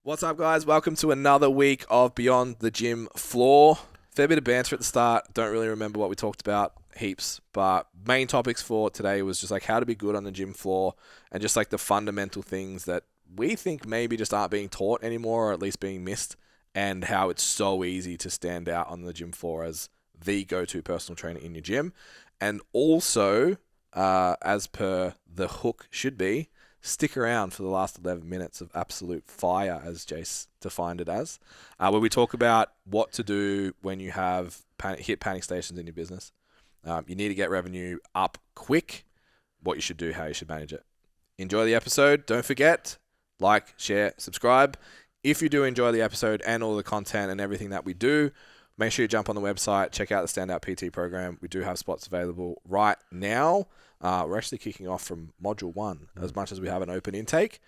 What's up, guys? Welcome to another week of Beyond the Gym Floor. Fair bit of banter at the start. Don't really remember what we talked about heaps, but main topics for today was just like how to be good on the gym floor and just like the fundamental things that we think maybe just aren't being taught anymore, or at least being missed, and how it's so easy to stand out on the gym floor as the go-to personal trainer in your gym. And also, as per the hook should be, stick around for the last 11 minutes of absolute fire, as Jace defined it as, where we talk about what to do when you have hit panic stations in your business. You need to get revenue up quick, what you should do, how you should manage it. Enjoy the episode. Don't forget, like, share, subscribe. If you do enjoy the episode and all the content and everything that we do, make sure you jump on the website, check out the Standout PT program. We do have spots available right now. We're actually kicking off from Module 1 as much as we have an open intake.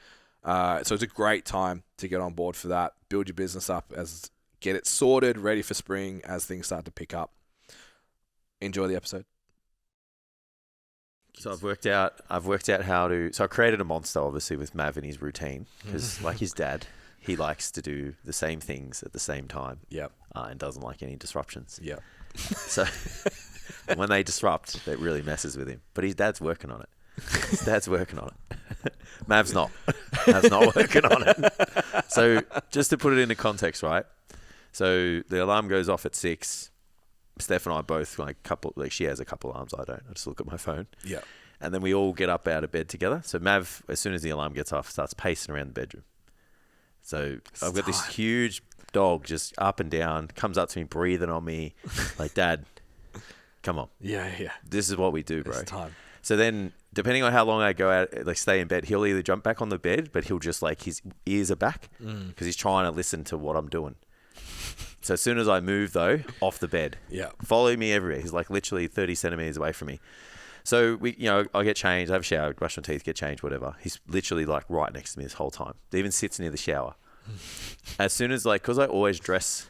So it's a great time to get on board for that. Build your business up, get it sorted, ready for spring as things start to pick up. Enjoy the episode. So I've worked out how to. So I created a monster, obviously, with Mav in his routine because, like his dad, he likes to do the same things at the same time. Yep. And doesn't like any disruptions. Yep. So when they disrupt, it really messes with him. But his dad's working on it. Mav's not. Mav's not working on it. So just to put it into context, right? So the alarm goes off at 6. Steph and I both she has a couple alarms. I don't. I just look at my phone. Yeah. And then we all get up out of bed together. So Mav, as soon as the alarm gets off, starts pacing around the bedroom. So I've got this huge dog just up and down, comes up to me, breathing on me, like, Dad, come on. Yeah. This is what we do, bro. It's time. So then, depending on how long I go out, like stay in bed, he'll either jump back on the bed, but he'll just his ears are back because he's trying to listen to what I'm doing. So as soon as I move, though, off the bed, follow me everywhere. He's literally 30 centimeters away from me. So I get changed, I have a shower, brush my teeth, get changed, whatever. He's literally right next to me this whole time. He even sits near the shower. As soon as because I always dress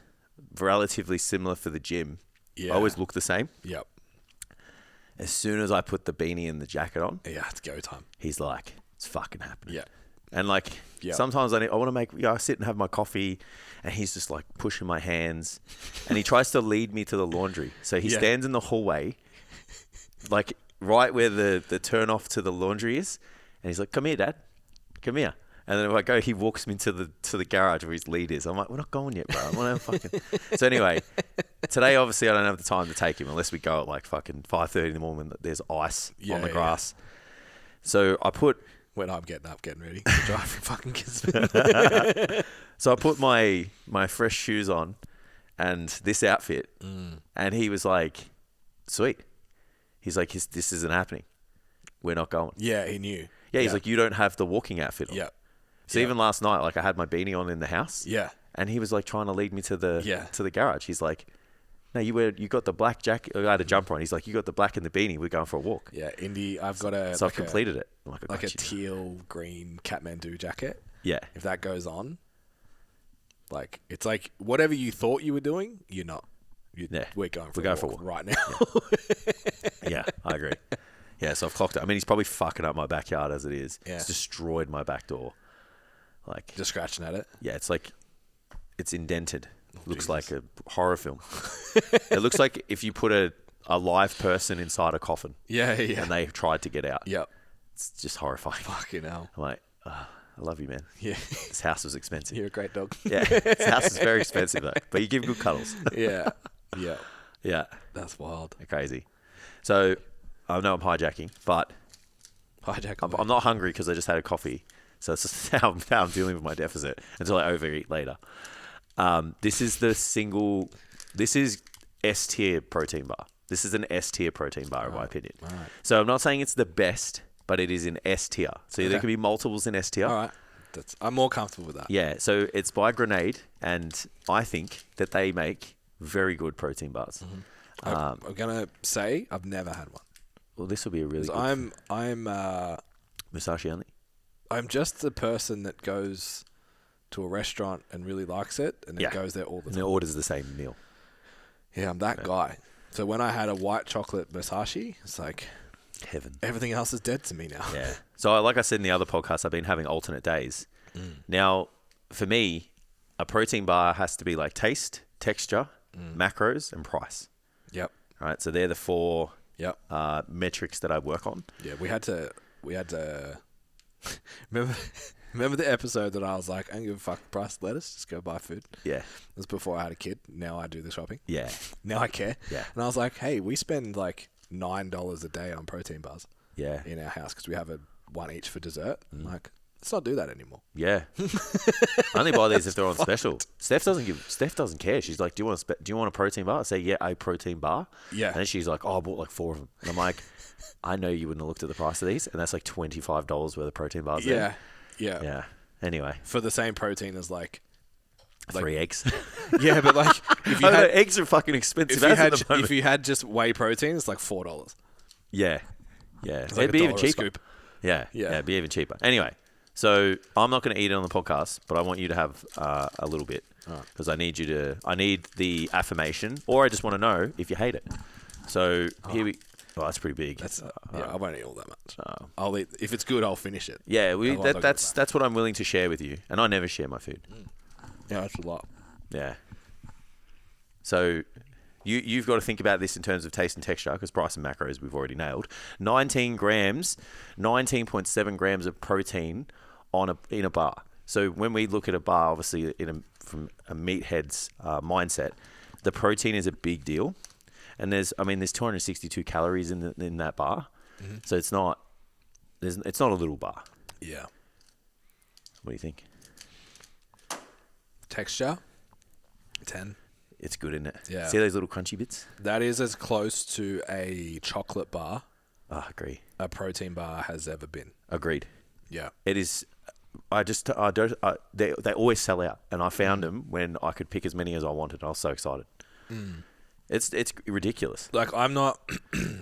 relatively similar for the gym, I always look the same. Yep. As soon as I put the beanie and the jacket on, it's go time. He's like, it's fucking happening. Yeah. And sometimes I want to make, I sit and have my coffee and he's just pushing my hands and he tries to lead me to the laundry. So he stands in the hallway, right where the turn off to the laundry is. And he's like, come here, Dad, come here. And then if I go, he walks me to the garage where his lead is. I'm like, we're not going yet, bro. I want to fucking. So anyway, today obviously I don't have the time to take him unless we go at fucking 5:30 in the morning. There's ice on the grass. Yeah. So I put. When I'm getting up, getting ready to drive for fucking kids. So I put my fresh shoes on and this outfit, and he was like, sweet. He's like, this isn't happening. We're not going. Yeah, he knew. Yeah, he's like, you don't have the walking outfit on. Yeah. So even last night, I had my beanie on in the house. Yeah. And he was trying to lead me to the garage. He's like, no, you got the black jacket. I had a jumper on. He's like, you got the black and the beanie. We're going for a walk. Yeah, Indy, I've got a... So I've completed it. Like a teal green Kathmandu jacket. Yeah. If that goes on, it's like whatever you thought you were doing, you're not. We're going for a walk right now. Yeah, I agree. Yeah, so I've clocked it. I mean, he's probably fucking up my backyard as it is. Yeah. It's destroyed my back door. Just scratching at it? Yeah, it's indented. Looks like a horror film. It looks like if you put a live person inside a coffin. Yeah. And they tried to get out. Yep. It's just horrifying. Fucking hell. I'm like, I love you, man. Yeah. This house was expensive. You're a great dog. Yeah. This house is very expensive, though. But you give good cuddles. Yeah. Yeah. That's wild. Crazy. So, I know I'm hijacking, but I'm not hungry because I just had a coffee. So it's just how I'm dealing with my deficit until I overeat later. This is S tier protein bar. This is an S tier protein bar, in my opinion. Right. So I'm not saying it's the best, but it is in S tier. So there could be multiples in S tier. All right. I'm more comfortable with that. Yeah. So it's by Grenade, and I think that they make very good protein bars. Mm-hmm. I'm gonna say I've never had one. Well, this will be a really good. I'm Musashi only. I'm just the person that goes to a restaurant and really likes it, and then goes there all the time. And orders the same meal. Yeah, I'm that guy. So when I had a white chocolate Musashi, it's like heaven. Everything else is dead to me now. Yeah. So like I said in the other podcast, I've been having alternate days. Now, for me, a protein bar has to be like taste, texture, macros, and price. Yep. All right. So they're the 4 Yep. metrics that I work on. Yeah, we had to remember the episode that I was like, I don't give a fuck price of lettuce, just go buy food. Yeah. It was before I had a kid. Now I do the shopping. Yeah. Now I care. Yeah. And I was like, hey, we spend like $9 a day on protein bars Yeah. in our house because we have one each for dessert. Like, let's not do that anymore. Yeah. I only buy these if they're on special. Steph doesn't care. She's like, do you want a protein bar? I say, yeah, a protein bar. Yeah. And then she's like, oh, I bought like 4 of them. And I'm like, I know you wouldn't have looked at the price of these, and that's like $25 worth of protein bars. Yeah. There. Yeah. Yeah. Anyway. For the same protein as like 3 eggs. Yeah, but like if you had eggs are fucking expensive. if you had just whey protein, it's like $4. Yeah. Yeah. It's like It'd be even $1 a cheaper. scoop. Yeah. Yeah. It'd be even cheaper. Anyway, so I'm not going to eat it on the podcast, but I want you to have a little bit because I need the affirmation, or I just want to know if you hate it. So here we. Oh, that's pretty big. I won't eat all that much. I'll eat if it's good. I'll finish it. Yeah, Otherwise that's what I'm willing to share with you, and I never share my food. Yeah, that's a lot. Yeah. So you've got to think about this in terms of taste and texture because price and macros we've already nailed. 19.7 grams of protein in a bar. So when we look at a bar, obviously from a meathead's mindset, the protein is a big deal. And there's 262 calories in that bar, so it's not a little bar. Yeah. What do you think? Texture, 10. It's good, isn't it? Yeah. See those little crunchy bits? That is as close to a chocolate bar, Agree. a protein bar has ever been. Agreed. Yeah. It is. They always sell out, and I found them when I could pick as many as I wanted. I was so excited. It's ridiculous. Like I'm not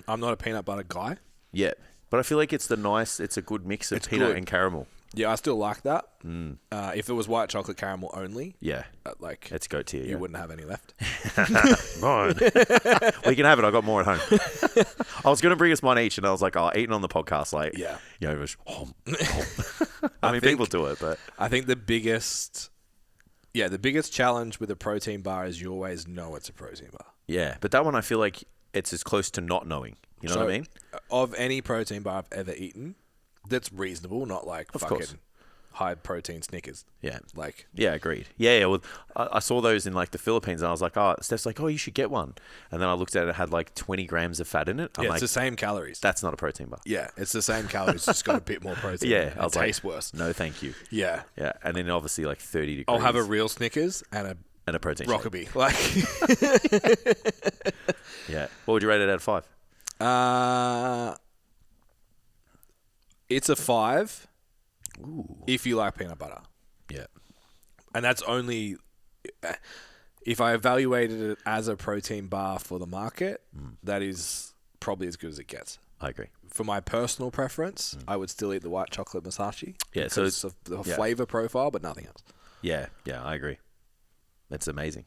a peanut butter guy. Yeah, but I feel like it's a good mix of peanut and caramel. Yeah, I still like that. If it was white chocolate caramel only, Yeah, like let's go tier. you wouldn't have any left. Mine. Well, you can have it. I got more at home. I was going to bring us one each, and I was like, eating on the podcast, like, Yeah. it was, I mean, people do it, but I think the biggest challenge with a protein bar is you always know it's a protein bar. yeah, but that one I feel like it's as close to not knowing. You know what I mean? Of any protein bar I've ever eaten, that's reasonable, not like Of fucking course. high protein Snickers. Yeah. Like, Yeah, agreed. Yeah. Well, I saw those in like the Philippines, and I was like, Steph's like, you should get one. And then I looked at it, it had like 20 grams of fat in it. I'm it's like, the same calories. that's not a protein bar. Yeah, it's the same calories, just got a bit more protein. Yeah, I It was like, tastes worse. No, thank you. Yeah. Yeah, and then obviously like 30 degrees. I'll have a real Snickers and a protein shake. Rockaby. Like, Yeah. What would you rate it out of 5? it's a 5 if you like peanut butter. Yeah. And that's only if I evaluated it as a protein bar for the market, that is probably as good as it gets. I agree. For my personal preference, I would still eat the white chocolate Masashi. Yeah, so because of the flavor profile, but nothing else. Yeah, I agree. That's amazing.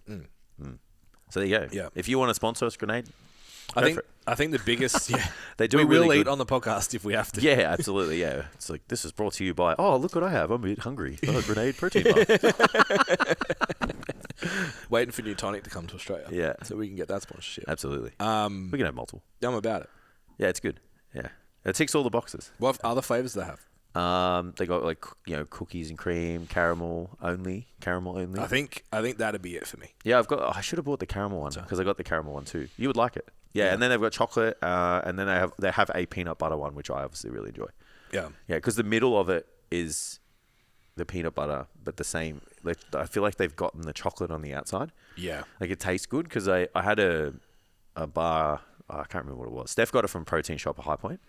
So there you go. Yeah. If you want to sponsor us, Grenade, I think the biggest they do we a really will good... eat on the podcast if we have to. Yeah, absolutely. Yeah, it's like this is brought to you by. Oh, look what I have! I'm a bit hungry. Grenade protein bar. Waiting for New Tonic to come to Australia. Yeah, so we can get that sponsorship. Absolutely. We can have multiple. I'm about it. Yeah, it's good. Yeah, it ticks all the boxes. What other flavors do they have? They got like cookies and cream, caramel only. I think that'd be it for me. Yeah, I should have bought the caramel one because I got the caramel one too. You would like it. Yeah, and then they've got chocolate, and then they have a peanut butter one, which I obviously really enjoy. Yeah, because the middle of it is the peanut butter, but the same. Like, I feel like they've gotten the chocolate on the outside. Yeah, like it tastes good because I had a bar. I can't remember what it was. Steph got it from Protein Shop at High Point.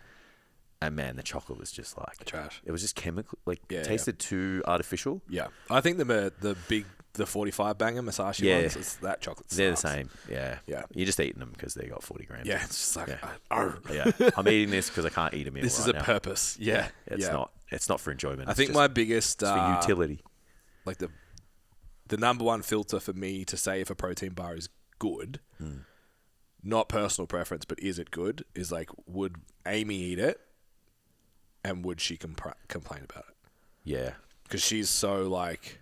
And man, the chocolate was just like trash. It was just chemical, it tasted too artificial. Yeah, I think the 45 banger Masashi ones, it's that chocolate. They're the same. Yeah. Yeah. You're just eating them because they got 40 grams. Yeah, it's just like, I'm eating this because I can't eat a meal. This is a purpose. Yeah. It's not. It's not for enjoyment. I think my biggest it's for utility. Like the number one filter for me to say if a protein bar is good, not personal preference, but is it good? Is like, would Amy eat it? And would she complain about it? Yeah. Because she's so like,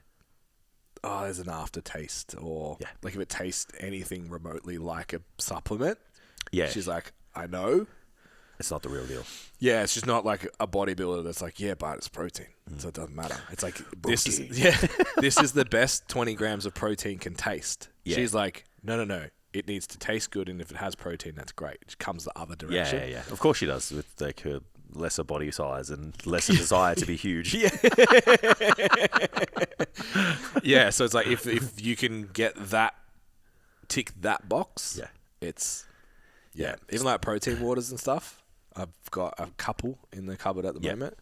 oh, there's an aftertaste, or Yeah. like if it tastes anything remotely like a supplement, Yeah. she's like, I know. It's not the real deal. Yeah, it's just not like a bodybuilder that's like, yeah, but it's protein, so it doesn't matter. It's like this is this is the best 20 grams of protein can taste. Yeah. She's like, no, it needs to taste good, and if it has protein, that's great. It comes the other Yeah, direction. yeah. Of course she does, with like her lesser body size and lesser desire to be huge. Yeah. Yeah, so it's like if you can get that, tick that box, Yeah. it's even like protein waters and stuff. I've got a couple in the cupboard at the moment,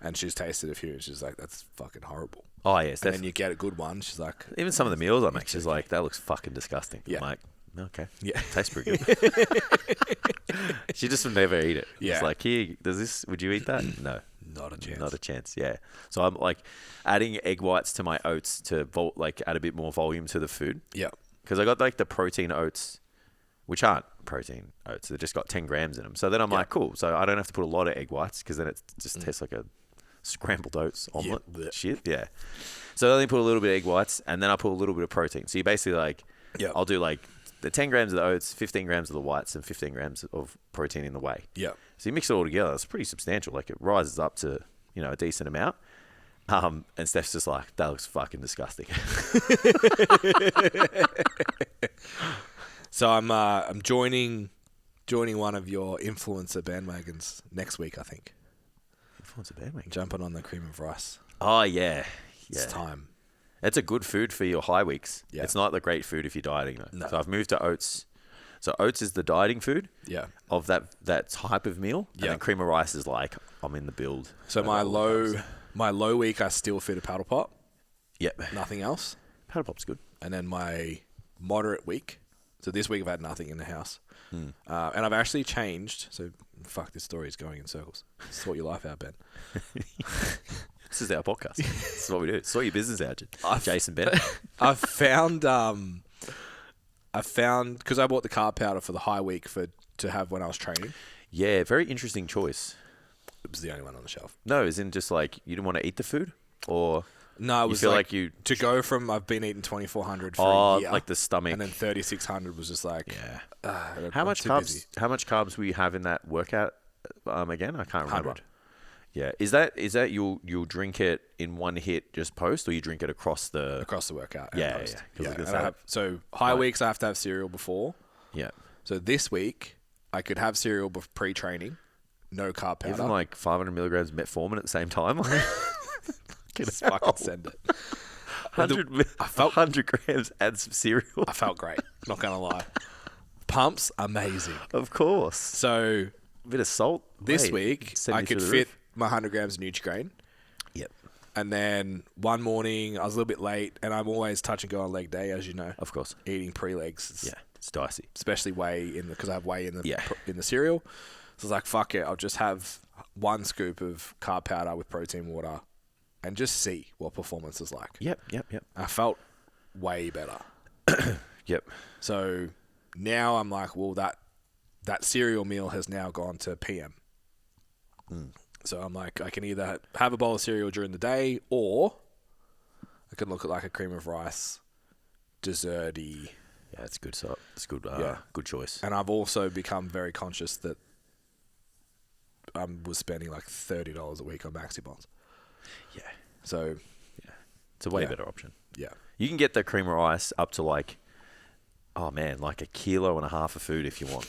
and she's tasted a few, and she's like, that's fucking horrible. Oh, yes. And then you get a good one, she's like, Even some of the meals I make, she's like, that looks fucking disgusting. Yeah. I'm like, okay. Yeah. Tastes pretty good. She just would never eat it. Yeah. It's like, here, would you eat that? No. not a chance. Not a chance, yeah. So I'm like adding egg whites to my oats to add a bit more volume to the food. Yeah. Because I got like the protein oats, which aren't protein oats. They've just got 10 grams in them. So then I'm like, cool. So I don't have to put a lot of egg whites, because then it just tastes like a scrambled oats omelet. Yeah. Shit, yeah. So I only put a little bit of egg whites, and then I put a little bit of protein. So you basically like, I'll do like the 10 grams of the oats, 15 grams of the whites, and 15 grams of protein in the whey. Yeah. So you mix it all together. It's pretty substantial. Like, it rises up to, a decent amount. And Steph's just like, that looks fucking disgusting. So I'm joining one of your influencer bandwagons next week, I think. Influencer bandwagon. Jumping on the cream of rice. Oh, yeah. It's time. It's a good food for your high weeks. Yeah. It's not the great food if you're dieting, though. No. So I've moved to oats. So oats is the dieting food Yeah. of that type of meal. And Yeah. then cream of rice is like, I'm in the build. So my low week, I still fit a paddle pop, Yep. nothing else. Paddle pop's good. And then my moderate week. So this week I've had nothing in the house. And I've actually changed. So fuck, this story is going in circles. Sort your life out, Ben. This is our podcast. This is what we do. Sort your business out, Jason Ben. I've found because I bought the carb powder for the high week to have when I was training. Yeah, very interesting choice. It was the only one on the shelf. No, as in just like, you didn't want to eat the food? Or No, it was feel like, like you to go from I've been eating 2,400 for a year, like the stomach. and then 3,600 was just like, How much too carbs? busy. How much carbs will you have in that workout? Again, I can't remember. 100. Yeah, is that you'll drink it in one hit just post, or you drink it across the workout. And Yeah, post. yeah. 'Cause I was gonna And say- I have, so high weeks I have to have cereal before. Yeah. So this week I could have cereal pre-training, no carb powder. Even like 500 milligrams metformin at the same time. Just fucking send it. 100 grams and some cereal. I felt great. Not gonna lie. Pumps amazing. Of course. So A bit of salt. this Mate, week send I you could through the fit roof. my 100 grams of Nutri-Grain. Yep. And then one morning I was a little bit late, and I'm always touch and go on leg day, as you know. Of course. Eating pre-legs. Yeah. It's dicey. Especially whey because I have whey in the Yeah. in the cereal. So I was like, fuck it, I'll just have one scoop of carb powder with protein water, and just see what performance is like. Yep. I felt way better. Yep. So now I'm like, well, that cereal meal has now gone to PM. So I'm like, I can either have a bowl of cereal during the day, or I can look at like a cream of rice, desserty. Yeah, it's good. So it's good. Good choice. And I've also become very conscious that I was spending like $30 a week on Maxi Bonds. Yeah. So It's a way better option. yeah, You can get the cream of rice up to like, like 1.5 kilos of food if you want.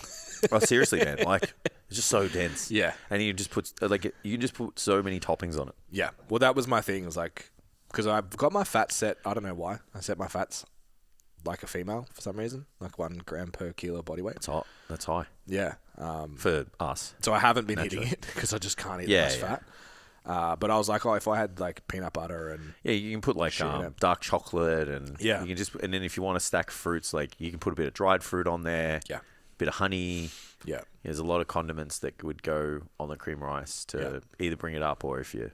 Oh, seriously, man. Like, it's just so dense. Yeah. And you just put so many toppings on it. yeah. Well, that was my thing. It was like, because I've got my fats set. I don't know why. I set my fats like a female for some reason, like 1 gram per kilo body weight. It's hot. That's high Yeah. for us. So I haven't been eating it because I just can't eat that much fat. But I was like, if I had like peanut butter and Yeah, you can put like yeah. dark chocolate and Yeah. you can and then if you want to stack fruits, like you can put a bit of dried fruit on there. Yeah. A bit of honey. yeah, There's a lot of condiments that would go on the cream rice to either bring it up, or if you're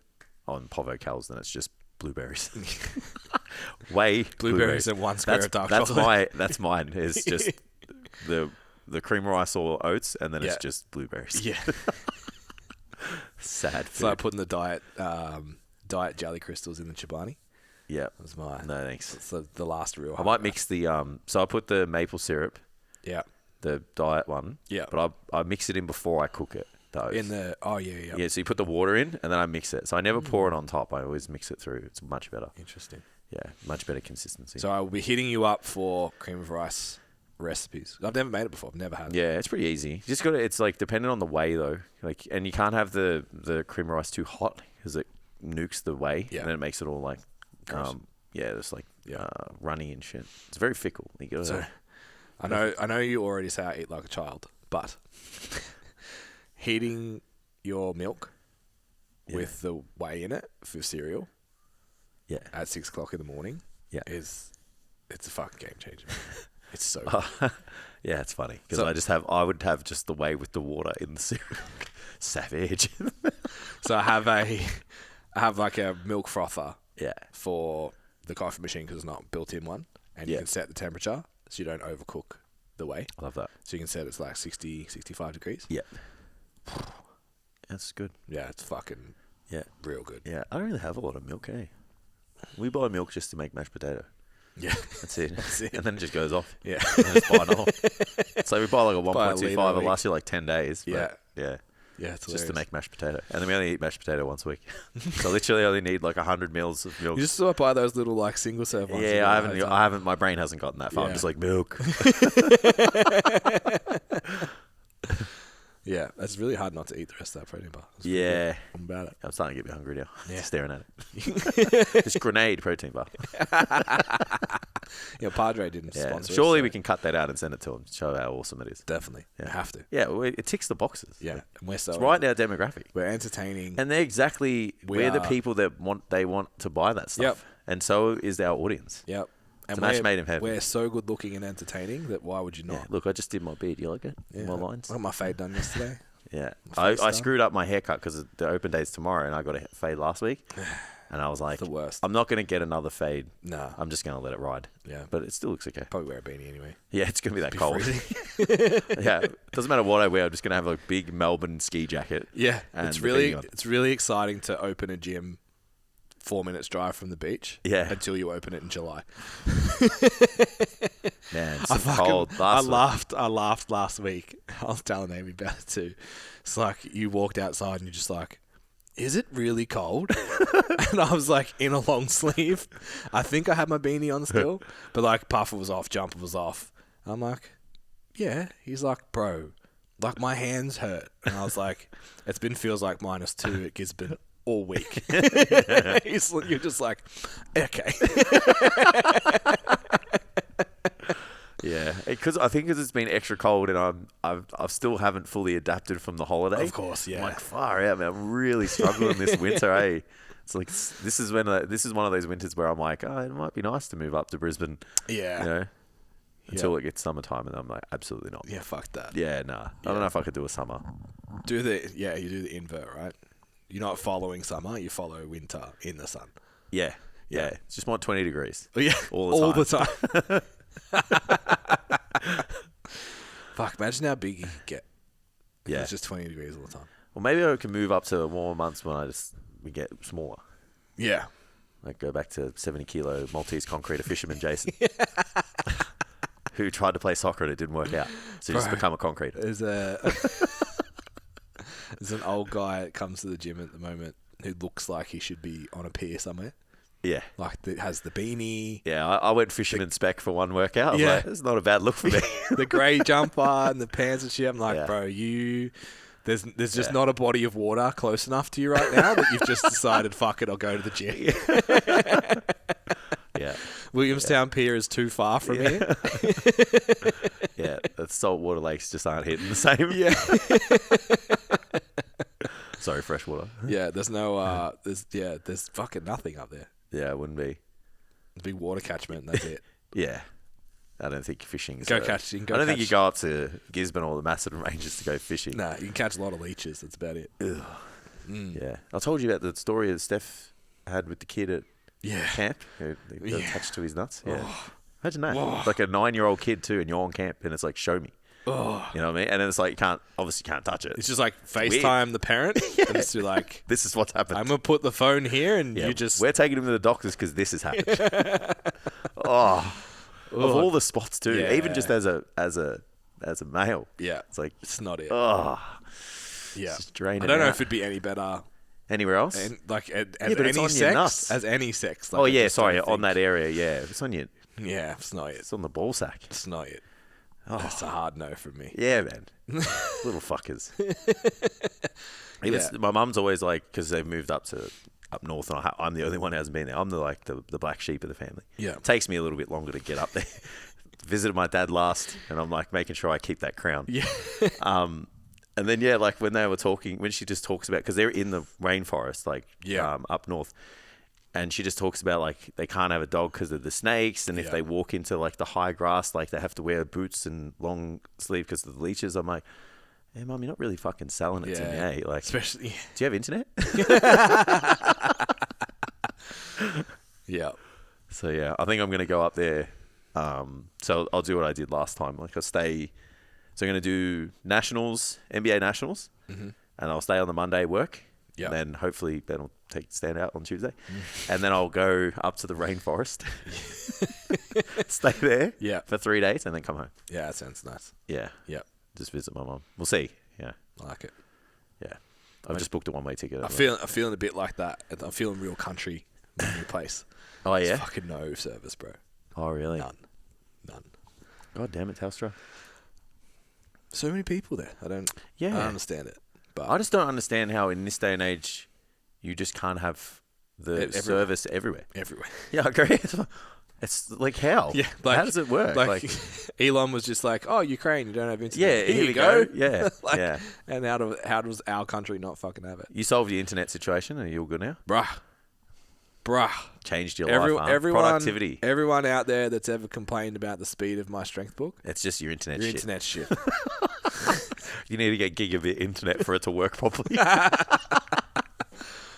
on Povo Cals, then it's just blueberries. blueberries and 1 square of dark chocolate. That's mine. It's just the cream rice or oats, and then it's just blueberries. Yeah. Sad food. It's like putting the diet jelly crystals in the Chobani. Yeah. That's my. No, thanks. It's the last real. I might mix the so I put the maple syrup, Yeah. the diet one. Yeah. But I mix it in before I cook it. Those. In the yeah. Yeah, so you put the water in and then I mix it. So I never pour it on top. I always mix it through. It's much better. Interesting. Yeah, much better consistency. So I will be hitting you up for cream of rice recipes. I've never made it before. I've never had it. Yeah, it's pretty easy. You just got to. It's like depending on the whey though. Like, and you can't have the cream of rice too hot because it nukes the whey. Yeah. And then it makes it all like, Gross. it's like runny and shit. It's very fickle. You got So, I know you already say I eat like a child, but heating your milk with the whey in it for cereal at 6 o'clock in the morning it's a fucking game changer. It's so good. yeah, it's funny because I would have just the whey with the water in the cereal. Savage. So I have like a milk frother Yeah. for the coffee machine because it's not a built-in one, and you can set the temperature so you don't overcook the whey. I love that. So you can set it's like 60, 65 degrees. Yeah. That's good. Yeah, it's fucking real good. Yeah, I don't really have a lot of milk, eh? We buy milk just to make mashed potato. Yeah. That's it. That's it. And then it just goes off. Yeah. And then just buy another. So we buy like a Buy a 1.25. litre a It week. lasts you like 10 days. But Yeah. Yeah. Yeah, it's Just to hilarious. make mashed potato. And then we only eat mashed potato once a week. So literally only need like 100 mils of milk. You just sort of buy those little like single serve ones. Yeah, I haven't, my brain hasn't gotten that far. I'm Yeah. just like, milk. Yeah, it's really hard not to eat the rest of that protein bar. It's really Yeah. good. I'm about it. I'm starting to get me hungry now. Yeah. Just staring at it. This grenade protein bar. Yeah, Padre didn't Yeah. sponsor Surely us, we can cut that out and send it to them to show how awesome it is. definitely. Yeah. We have to. Yeah, well, it ticks the boxes. Yeah, and we're so It's right in our demographic. we're entertaining. And they're exactly, we're the are- people that want to buy that stuff. Yep. And so is our audience. Yep. It's And a match made in heaven. we're so good looking and entertaining that why would you Yeah. not? Look, I just did my beard. You like it? Yeah. My lines? I got my fade done yesterday. Yeah. My face I done. screwed up my haircut because the open day's tomorrow and I got a fade last week. And I was like, The worst. I'm not going to get another fade. Nah. I'm just going to let it ride. Yeah. But it still looks okay. Probably wear a beanie anyway. Yeah, it's going to be that cold. Freezing. Yeah. Doesn't matter what I wear. I'm just going to have a big Melbourne ski jacket. Yeah. And It's the really beanie on. it's really exciting to open a gym 4 minutes drive from the beach. Yeah. Until you open it in July. Man, it's so cold. I laughed last week. I was telling Amy about it too. It's like you walked outside and you're just like, is it really cold? And I was like in a long sleeve. I think I had my beanie on still, but like puffer was off, jumper was off. I'm like, yeah. He's like, bro, like my hands hurt. And I was like, feels like -2 at Gisborne all week. You're just like, okay. Yeah, because I think it's been extra cold and I still haven't fully adapted from the holiday. Of course, yeah. I'm like, far out, man. I'm really struggling this winter, eh? It's like this is one of those winters where I'm like, oh, it might be nice to move up to Brisbane. Yeah. You know, until it gets summertime, and I'm like, absolutely not. Yeah, fuck that. Yeah, nah. I don't know if I could do a summer. You do the invert, right? You're not following summer, you follow winter in the sun. Yeah, yeah. It's just want 20 degrees. Yeah, all the time. Fuck, imagine how big you could get. If Yeah. It's just 20 degrees all the time. Well, maybe I can move up to warmer months when we get smaller. Yeah. Like go back to 70-kilo Maltese concrete fisherman Jason, who tried to play soccer and it didn't work out. So he just Bro. become a concreter. There's an old guy that comes to the gym at the moment who looks like he should be on a pier somewhere. Yeah. Like, that has the beanie, Yeah, I went fisherman spec for one workout. I was Yeah. like, it's not a bad look for me. the grey jumper and the pants and shit. I'm like, Yeah. bro, there's just not a body of water close enough to you right now that you've just decided, fuck it, I'll go to the gym. Yeah. Williamstown Pier is too far from here. Yeah, the saltwater lakes just aren't hitting the same. Yeah. Sorry, freshwater. Yeah, there's no, there's fucking nothing up there. Yeah, it wouldn't be. Big water catchment, and that's it. Yeah. I don't think fishing is... You can go I don't think you catch- go up to Gisborne or the Macedon Ranges to go fishing. Nah, you can catch a lot of leeches. That's about it. Ugh. Yeah. I told you about the story that Steph had with the kid at Yeah. camp who got Yeah. attached to his nuts. Yeah. Oh. Imagine that. Oh. It's like a 9-year-old kid too, and you're on camp, and it's like, show me. Oh. You know what I mean? And then it's like, obviously can't touch it. It's just like FaceTime the parent and just be like, This is what's happened. I'm going to put the phone here and you just... We're taking him to the doctors because this has happened. Of all the spots too, even just as a male. Yeah. It's like, it's not it. Yeah. Just drain I it don't know out. if it'd be any better... Anywhere else? As but it's any on your sex? nuts. As any sex. Oh, I yeah, just sorry, don't on think- that area, yeah. It's on your... Yeah, it's not it. It's on the ball sack. It's not it. That's a hard no from me. Yeah, man. Little fuckers. Yeah. My mum's always like, because they've moved up north, and I'm the only one who hasn't been there. I'm the black sheep of the family. Yeah. It takes me a little bit longer to get up there. Visited my dad last, and I'm like making sure I keep that crown. Yeah. And then, yeah, like when they were talking, when she just talks about, because they're in the rainforest, like up north, and she just talks about like they can't have a dog because of the snakes, and if they walk into like the high grass, like they have to wear boots and long sleeve because of the leeches. I'm like, hey, Mum, you're not really fucking selling it to me, eh? Like, especially, do you have internet? yeah. So yeah, I think I'm gonna go up there. So I'll do what I did last time. Like I'll stay. So I'm gonna do nationals, NBA nationals, and I'll stay on the Monday work. Yeah. And then hopefully Ben will stand out on Tuesday, and then I'll go up to the rainforest, stay there, for 3 days, and then come home. Yeah, that sounds nice. Yeah. Yeah. Just visit my mum. We'll see. Yeah. I like it. Yeah. I've just booked a one-way ticket. I'm feeling a bit like that. I'm feeling real country, my new place. Oh yeah. There's fucking no service, bro. Oh really? None. God damn it, Telstra. So many people there. I don't understand it. But I just don't understand how in this day and age you just can't have the service everywhere. Everywhere. Yeah, I agree. It's like how? Yeah, like, how does it work? Like Elon was just like, "Oh, Ukraine, you don't have internet. Yeah, here you go." Yeah, Like, yeah. And how does our country not fucking have it? You solved your internet situation. Are you all good now? Bruh. Changed your life. Huh? Everyone, Productivity. Everyone out there that's ever complained about the speed of my strength book, It's just your internet. your shit. internet shit. You need to get gigabit internet for it to work properly.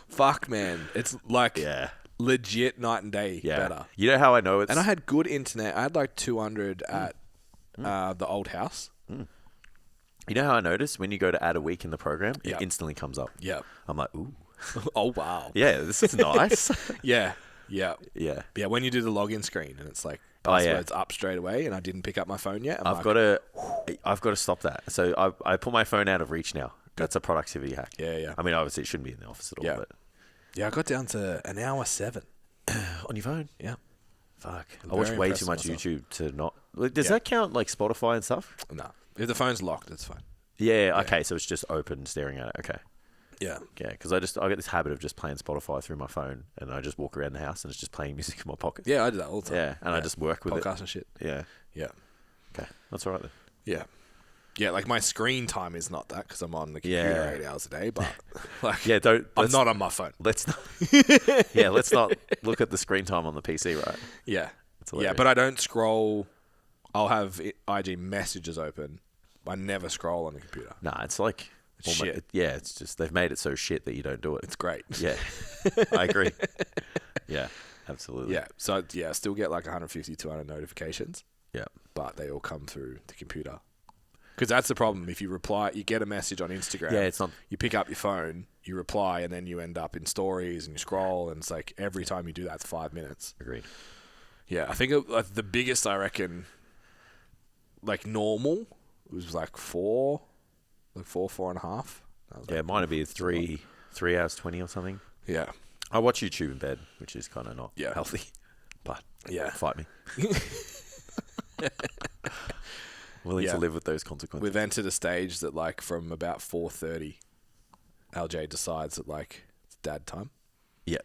Fuck, man. It's like Yeah. legit night and day Yeah. better. You know how I know it's... And I had good internet. I had like 200 at the old house. You know how I noticed when you go to add a week in the program, it Yep. instantly comes up. Yep. I'm like, ooh. Oh, wow. Yeah, this is nice. Yeah. Yeah. Yeah, when you do the login screen and it's like Oh, yeah. passwords up straight away and I didn't pick up my phone yet. I've got to stop that. So I put my phone out of reach now. That's a productivity hack. Yeah. I mean, obviously it shouldn't be in the office at all, Yeah. but Yeah, I got down to an hour 7. on your phone. Yeah. Fuck. I'm I watch very way impressed too with much myself. YouTube to not. Does Yeah. that count like Spotify and stuff? No. If the phone's locked, it's fine. Yeah. Okay. So it's just open, staring at it. Okay. Yeah. Yeah. Because I get this habit of just playing Spotify through my phone, and I just walk around the house and it's just playing music in my pocket. Yeah, I do that all the time. Yeah. And I just work with Podcasts and shit. it. Yeah. Yeah. Okay. That's all right then. Yeah. Yeah, like my screen time is not that because I'm on the computer 8 hours a day, but like Yeah. I'm not on my phone. Let's not. Yeah. Let's not look at the screen time on the PC, right? Yeah. That's Yeah, hilarious. but I don't scroll. I'll have IG messages open. I never scroll on the computer. Nah, it's like Shit. Yeah, it's just they've made it so shit that you don't do it. It's great. Yeah, I agree. Yeah, absolutely. Yeah. So, yeah, I still get like 150, 200 notifications, Yeah. but they all come through the computer. Because that's the problem. If you reply, you get a message on Instagram. Yeah, it's not. You pick up your phone, you reply, and then you end up in stories and you scroll, and it's like every time you do that, it's 5 minutes. Agreed. Yeah, I think like the biggest, I reckon, like normal was like 4 and a half. Yeah, mine would be 3 hours 20 or something. Yeah. I watch YouTube in bed, which is kind of not Yeah. healthy, but Yeah. fight me. Willing Yeah. to live with those consequences. We've entered a stage that like from about 4:30, LJ decides that like it's dad time. Yeah.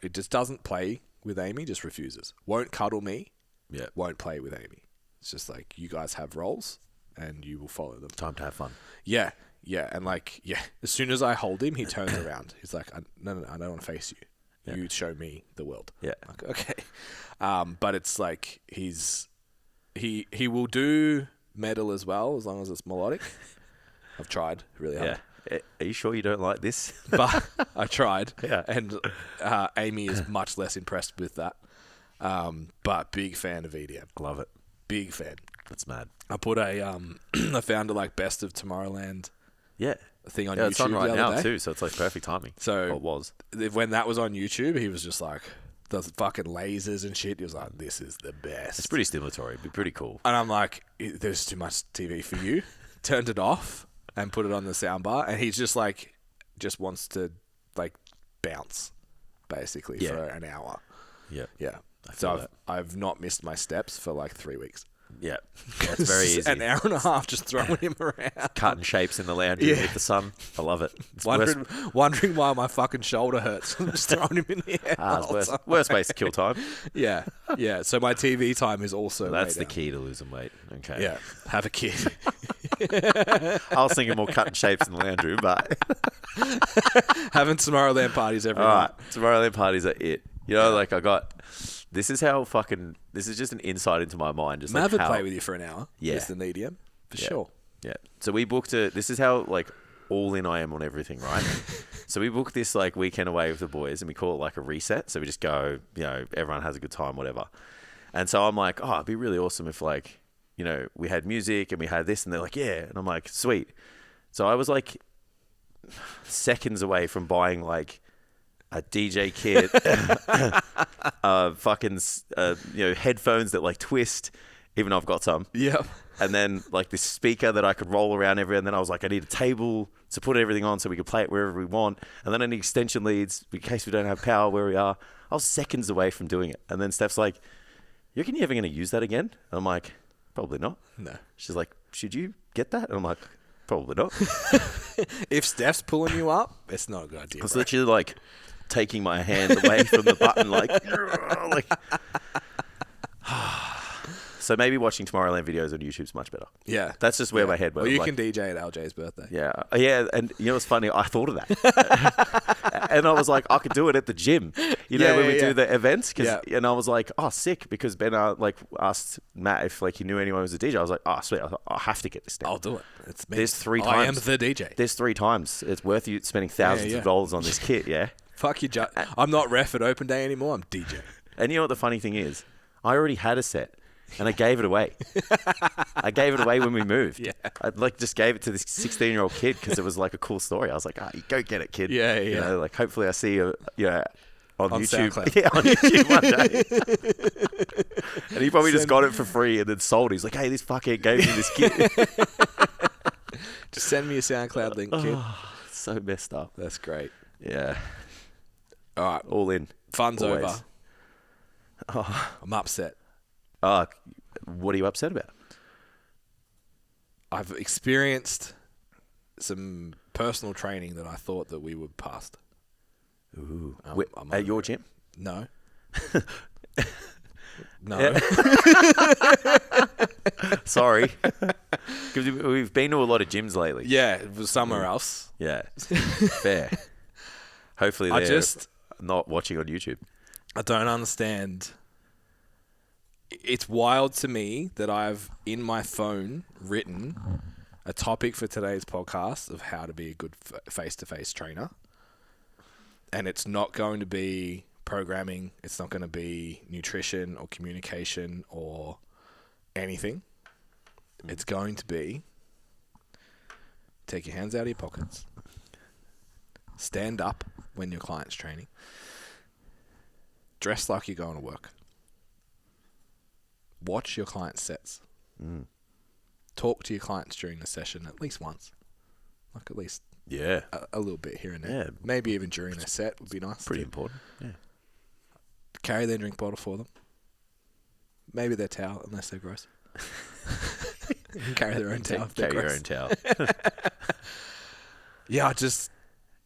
It just doesn't play with Amy, just refuses. Won't cuddle me, Yeah. won't play with Amy. It's just like you guys have roles and you will follow them. Time to have fun. Yeah. And like, as soon as I hold him, he turns around. He's like, no, I don't want to face you. Yeah. You show me the world. Yeah. Like, okay. But it's like he will do metal as well as long as it's melodic. I've tried really hard. Yeah. Are you sure you don't like this? But I tried. Yeah. And Amy is much less impressed with that. But big fan of EDM. Love it. Big fan. That's mad. I put a I found a like best of Tomorrowland Yeah. thing on Yeah, YouTube it's on the right other now day. too, so it's like perfect timing. So Well, it was. when that was on YouTube, he was just like, the fucking lasers and shit. He was like, this is the best. It's pretty stimulatory. It'd be pretty cool. And I'm like, there's too much TV for you. Turned it off and put it on the soundbar. And he's just like, just wants to like bounce basically for an hour. Yeah. Yeah. I So feel I've not missed my steps for like 3 weeks. Yeah. That's very easy. An hour and a half just throwing him around. Cutting shapes in the lounge with the sun. I love it. It's Wondering why my fucking shoulder hurts. I'm just throwing him in the air. it's worst ways to kill time. Yeah. Yeah. So my TV time is also That's way the down. key to losing weight. Okay. Yeah. Have a kid. I was thinking more cutting shapes in the lounge room, but Having Tomorrowland parties every all night. right. Tomorrowland parties are it. You know, like this is just an insight into my mind. Just Mav like would how, play with you for an hour. Yeah. With the medium. For sure. Yeah. So we booked this is how like all in I am on everything, right? So we booked this like weekend away with the boys and we call it like a reset. So we just go, everyone has a good time, whatever. And so I'm like, it'd be really awesome if like, we had music and we had this, and they're like, yeah. And I'm like, sweet. So I was like seconds away from buying like a DJ kit, headphones that like twist, even though I've got some. Yeah. And then like this speaker that I could roll around everywhere. And then I was like, I need a table to put everything on so we could play it wherever we want. And then I need extension leads in case we don't have power where we are. I was seconds away from doing it. And then Steph's like, you reckon you're ever going to use that again? And I'm like, probably not. No. She's like, should you get that? And I'm like, probably not. If Steph's pulling you up, it's not a good idea. I was bro. literally like taking my hand away from the button, like. So maybe watching Tomorrowland videos on YouTube is much better. Yeah. That's just where my head went. Well, you like, can DJ at LJ's birthday. Yeah. Yeah. And you know what's funny? I thought of that. And I was like, I could do it at the gym, when we do the events. And I was like, sick. Because Ben asked Matt if like he knew anyone who was a DJ. I was like, sweet. I have to get this down. I'll do it. It's me. There's 3 times. I am the DJ. There's 3 times. It's worth you spending thousands of dollars on this kit, yeah? Fuck you, I'm not ref at open day anymore. I'm DJ. And you know what the funny thing is? I already had a set. And I gave it away. I gave it away when we moved. Yeah. I just gave it to this 16-year-old kid because it was like a cool story. I was like, you go get it, kid. Yeah, yeah. Hopefully I see you, on YouTube. SoundCloud. Yeah, on YouTube one day. And he probably just got it for free and then sold it. He's like, hey, this fuckhead gave me this kid. Just send me a SoundCloud link, kid. So messed up. That's great. Yeah. All right. All in. Fun's Always. over. I'm upset. What are you upset about? I've experienced some personal training that I thought that we were past. Ooh. I'm at your gym? No. No. Sorry. Because we've been to a lot of gyms lately. Yeah, it was somewhere else. Yeah. Fair. Hopefully they're not watching on YouTube. I don't understand. It's wild to me that I've, in my phone, written a topic for today's podcast of how to be a good face-to-face trainer. And it's not going to be programming. It's not going to be nutrition or communication or anything. It's going to be take your hands out of your pockets. Stand up when your client's training. Dress like you're going to work. Watch your client's sets. Talk to your clients during the session at least once. Like at least a little bit here and there. Yeah. Maybe even during their set would be nice. Pretty important. Yeah. Carry their drink bottle for them. Maybe their towel, unless they're gross. Carry their own towel if they're Carry gross. your own towel. Yeah,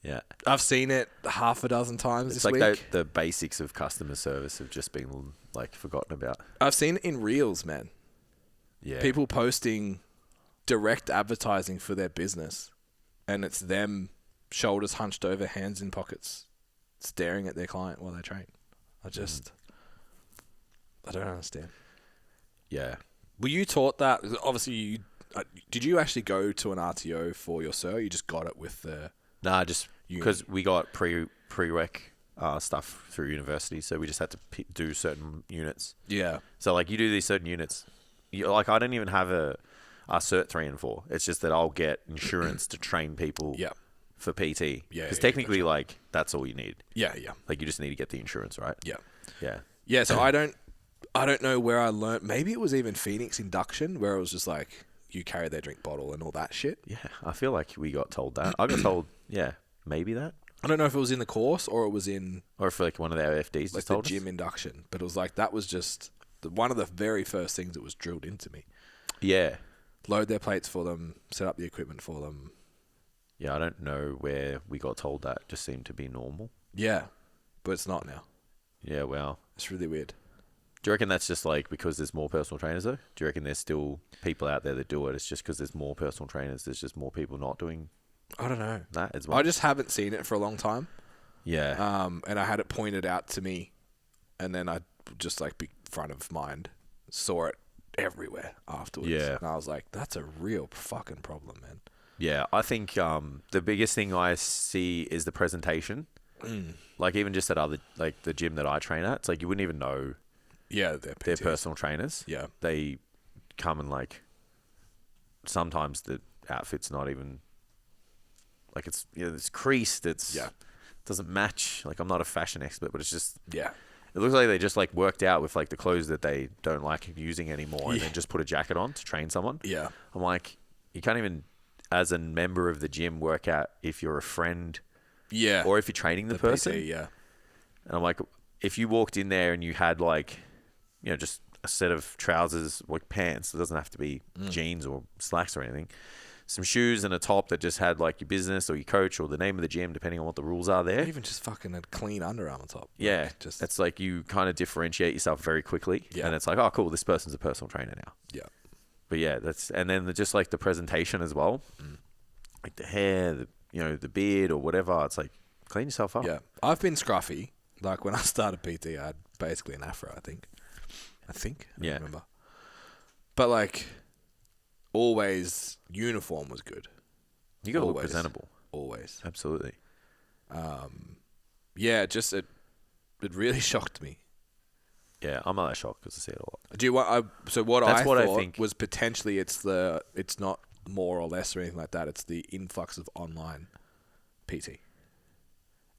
Yeah. I've seen it half a dozen times It's this like week. the basics of customer service have just been like forgotten about. I've seen it in Reels, man. Yeah. People posting direct advertising for their business, and it's them shoulders hunched over, hands in pockets, staring at their client while they train. I don't understand. Yeah. Were you taught that? Obviously, did you actually go to an RTO for your cert? You just got it with the... Nah, just because we got prereq stuff through university, so we just had to do certain units. Yeah. So like you do these certain units, like I don't even have a Cert 3 and 4. It's just that I'll get insurance to train people Yeah. for PT. Yeah, Because yeah, technically, gotcha. like, that's all you need. Yeah, yeah. Like, you just need to get the insurance, right? Yeah. Yeah. Yeah, so I don't know where I learned. Maybe it was even Phoenix Induction, where it was just like, you carry their drink bottle and all that shit. Yeah, I feel like we got told that. I got told, maybe that. I don't know if it was in the course or it was in Or if like one of the OFDs like just the told us. gym induction. But it was like, that was just one of the very first things that was drilled into me. Yeah. Load their plates for them, set up the equipment for them. Yeah, I don't know where we got told that. It just seemed to be normal. Yeah, but it's not now. Yeah, well. It's really weird. Do you reckon that's just like because there's more personal trainers though? Do you reckon there's still people out there that do it? It's just because there's more personal trainers. There's just more people not doing I don't know. that as well. I just haven't seen it for a long time. Yeah. And I had it pointed out to me, and then I just like be front of mind saw it everywhere afterwards. Yeah. And I was like, that's a real fucking problem, man. Yeah, I think the biggest thing I see is the presentation. Like even just at other like the gym that I train at, it's like you wouldn't even know Yeah, they're PTs. personal trainers. Yeah. They come and like sometimes the outfit's not even like it's creased. It's doesn't match. Like I'm not a fashion expert, but it's just Yeah. it looks like they just like worked out with like the clothes that they don't like using anymore, and then just put a jacket on to train someone. Yeah. I'm like, you can't even, as a member of the gym, work out if you're a friend Yeah. or if you're training the person. PT, yeah. And I'm like, if you walked in there and you had like, just a set of trousers or pants, it doesn't have to be jeans or slacks or anything, some shoes and a top that just had like your business or your coach or the name of the gym, depending on what the rules are there. Even just fucking a clean Under Armour top. Yeah. Like, just It's like you kind of differentiate yourself very quickly. Yeah. And it's like, oh, cool, this person's a personal trainer now. yeah. But yeah, and then just like the presentation as well, like the hair, the beard or whatever. It's like clean yourself up. Yeah. I've been scruffy. Like when I started PT, I had basically an afro, I think. I don't remember. But like, always uniform was good. You got to look Always. presentable. Always. Absolutely. Yeah, just it really shocked me. Yeah, I'm not that shocked because I see it a lot. Do you want? So what That's I what I thought think. was potentially it's not more or less or anything like that. It's the influx of online PT,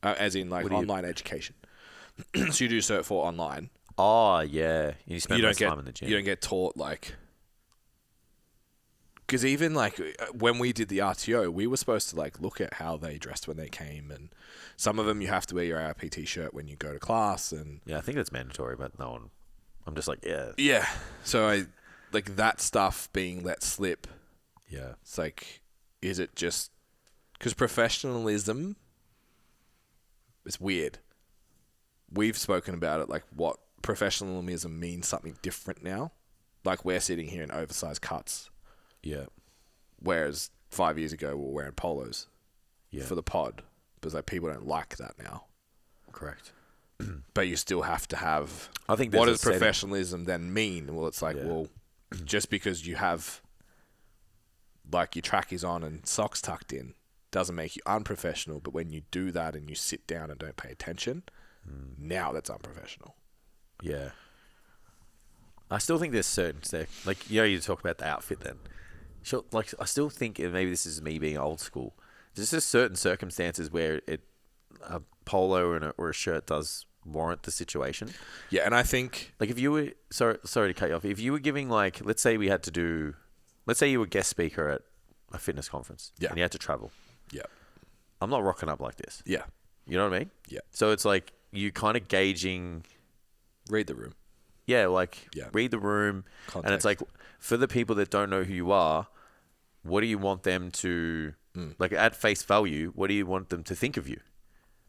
as in like online education. So you do Cert 4 online. Oh yeah, you spend less time in the gym. You don't get taught like. Because even like when we did the RTO, we were supposed to like look at how they dressed when they came, and some of them you have to wear your RPT shirt when you go to class, and Yeah, I think that's mandatory, but no one. I'm just like, yeah. yeah. So I like that stuff being let slip. Yeah. It's like, is it just because professionalism? It's weird. We've spoken about it, like what professionalism means something different now. Like we're sitting here in oversized cuts. Yeah. Whereas 5 years ago we were wearing polos for the pod. Because like people don't like that now. Correct. But you still have to have. I think what there's does professionalism then mean? Well, it's like, well, just because you have like your trackies on and socks tucked in doesn't make you unprofessional. But when you do that and you sit down and don't pay attention, now that's unprofessional. Yeah. I still think there's certain like you talk about the outfit then. Sure, like I still think, and maybe this is me being old school. There's just certain circumstances where a polo or a shirt does warrant the situation. Yeah, and I think Like if you were sorry to cut you off. If you were giving like, let's say you were guest speaker at a fitness conference, and you had to travel. Yeah. I'm not rocking up like this. Yeah. You know what I mean? Yeah. So it's like you kind of gauging. Read the room. Yeah, like Yeah. read the room. Context. And it's like, for the people that don't know who you are, what do you want them to, like at face value, what do you want them to think of you?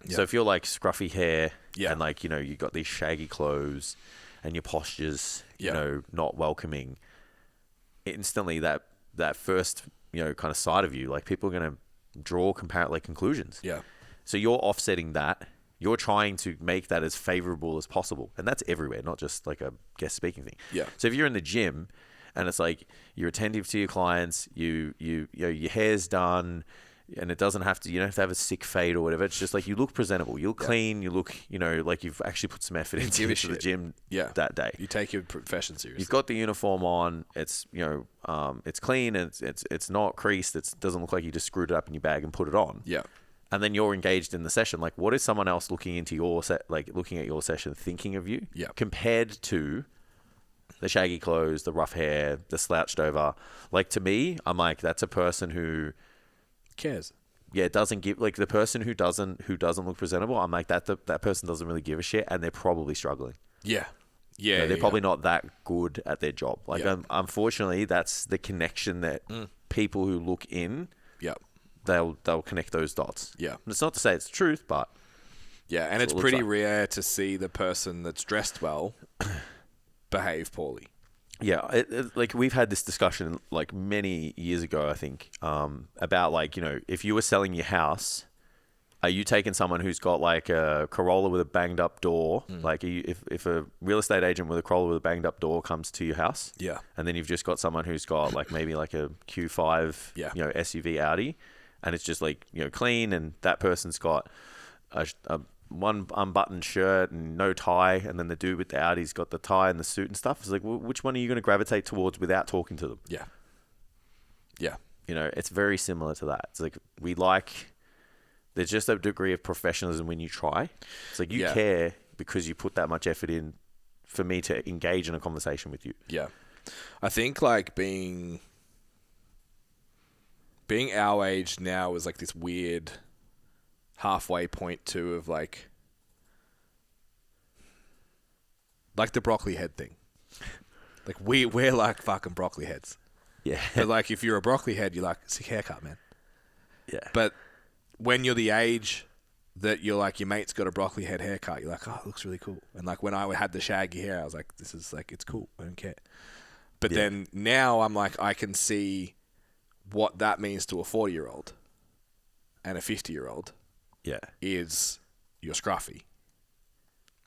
Yeah. So if you're like scruffy hair Yeah. and like, you got these shaggy clothes and your posture's, Yeah. not welcoming, instantly that first, kind of side of you, like people are going to draw conclusions. Yeah. So you're offsetting that. You're trying to make that as favorable as possible. And that's everywhere, not just like a guest speaking thing. Yeah. So if you're in the gym and it's like you're attentive to your clients, your hair's done, And it doesn't have to, you don't have to have a sick fade or whatever. It's just like you look presentable, you look clean, you look, like you've actually put some effort into the gym that day. You take your profession seriously. You've got the uniform on. It's, it's clean. It's not creased. It doesn't look like you just screwed it up in your bag and put it on. Yeah. And then you're engaged in the session. Like, what is someone else looking into looking at your session, thinking of you? Yeah. Compared to the shaggy clothes, the rough hair, the slouched over. Like, to me, I'm like, that's a person who cares. Yeah, it doesn't give, like, the person who doesn't look presentable. I'm like, that person doesn't really give a shit, and they're probably struggling. Yeah. Yeah. They're probably not that good at their job. Like, unfortunately, that's the connection that people who look in. Yeah. They'll connect those dots. Yeah. And it's not to say it's the truth, but yeah, and it's pretty rare to see the person that's dressed well behave poorly. Yeah, like we've had this discussion like many years ago, I think, about like, if you were selling your house, are you taking someone who's got like a Corolla with a banged up door? Like if a real estate agent with a Corolla with a banged up door comes to your house, and then you've just got someone who's got like maybe like a Q5, SUV Audi, and it's just like, clean, and that person's got a one unbuttoned shirt and no tie, and then the dude with the Audi's got the tie and the suit and stuff. It's like, which one are you going to gravitate towards without talking to them? Yeah. Yeah. It's very similar to that. It's like, there's just a degree of professionalism when you try. It's like, you care because you put that much effort in for me to engage in a conversation with you. Yeah. I think like being our age now is like this weird halfway point too of like the broccoli head thing. Like we're like fucking broccoli heads. Yeah. But like if you're a broccoli head, you're like, sick haircut, man. Yeah. But when you're the age that you're like, your mate's got a broccoli head haircut, you're like, oh, it looks really cool. And like when I had the shaggy hair, I was like, this is like, it's cool. I don't care. But then now I'm like, I can see what that means to a 40-year-old and a 50-year-old. Yeah. Is you're scruffy.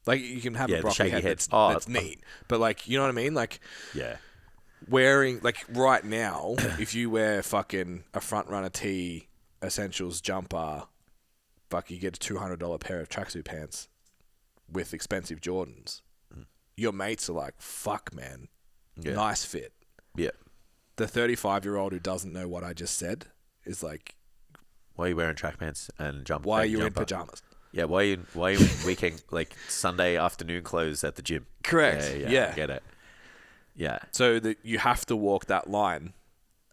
Like, you can have a broccoli head that's neat. But, like, you know what I mean? Like, wearing, like, right now, if you wear fucking a front runner tee, essentials jumper, you get a $200 pair of tracksuit pants with expensive Jordans. Your mates are like, fuck, man. Yeah. Nice fit. Yeah. The 35-year-old who doesn't know what I just said is like, why are you wearing track pants and jumper? Why are you in pajamas? Yeah, why are you in weekend, like Sunday afternoon clothes at the gym? Correct. Yeah. I get it. Yeah. So that you have to walk that line,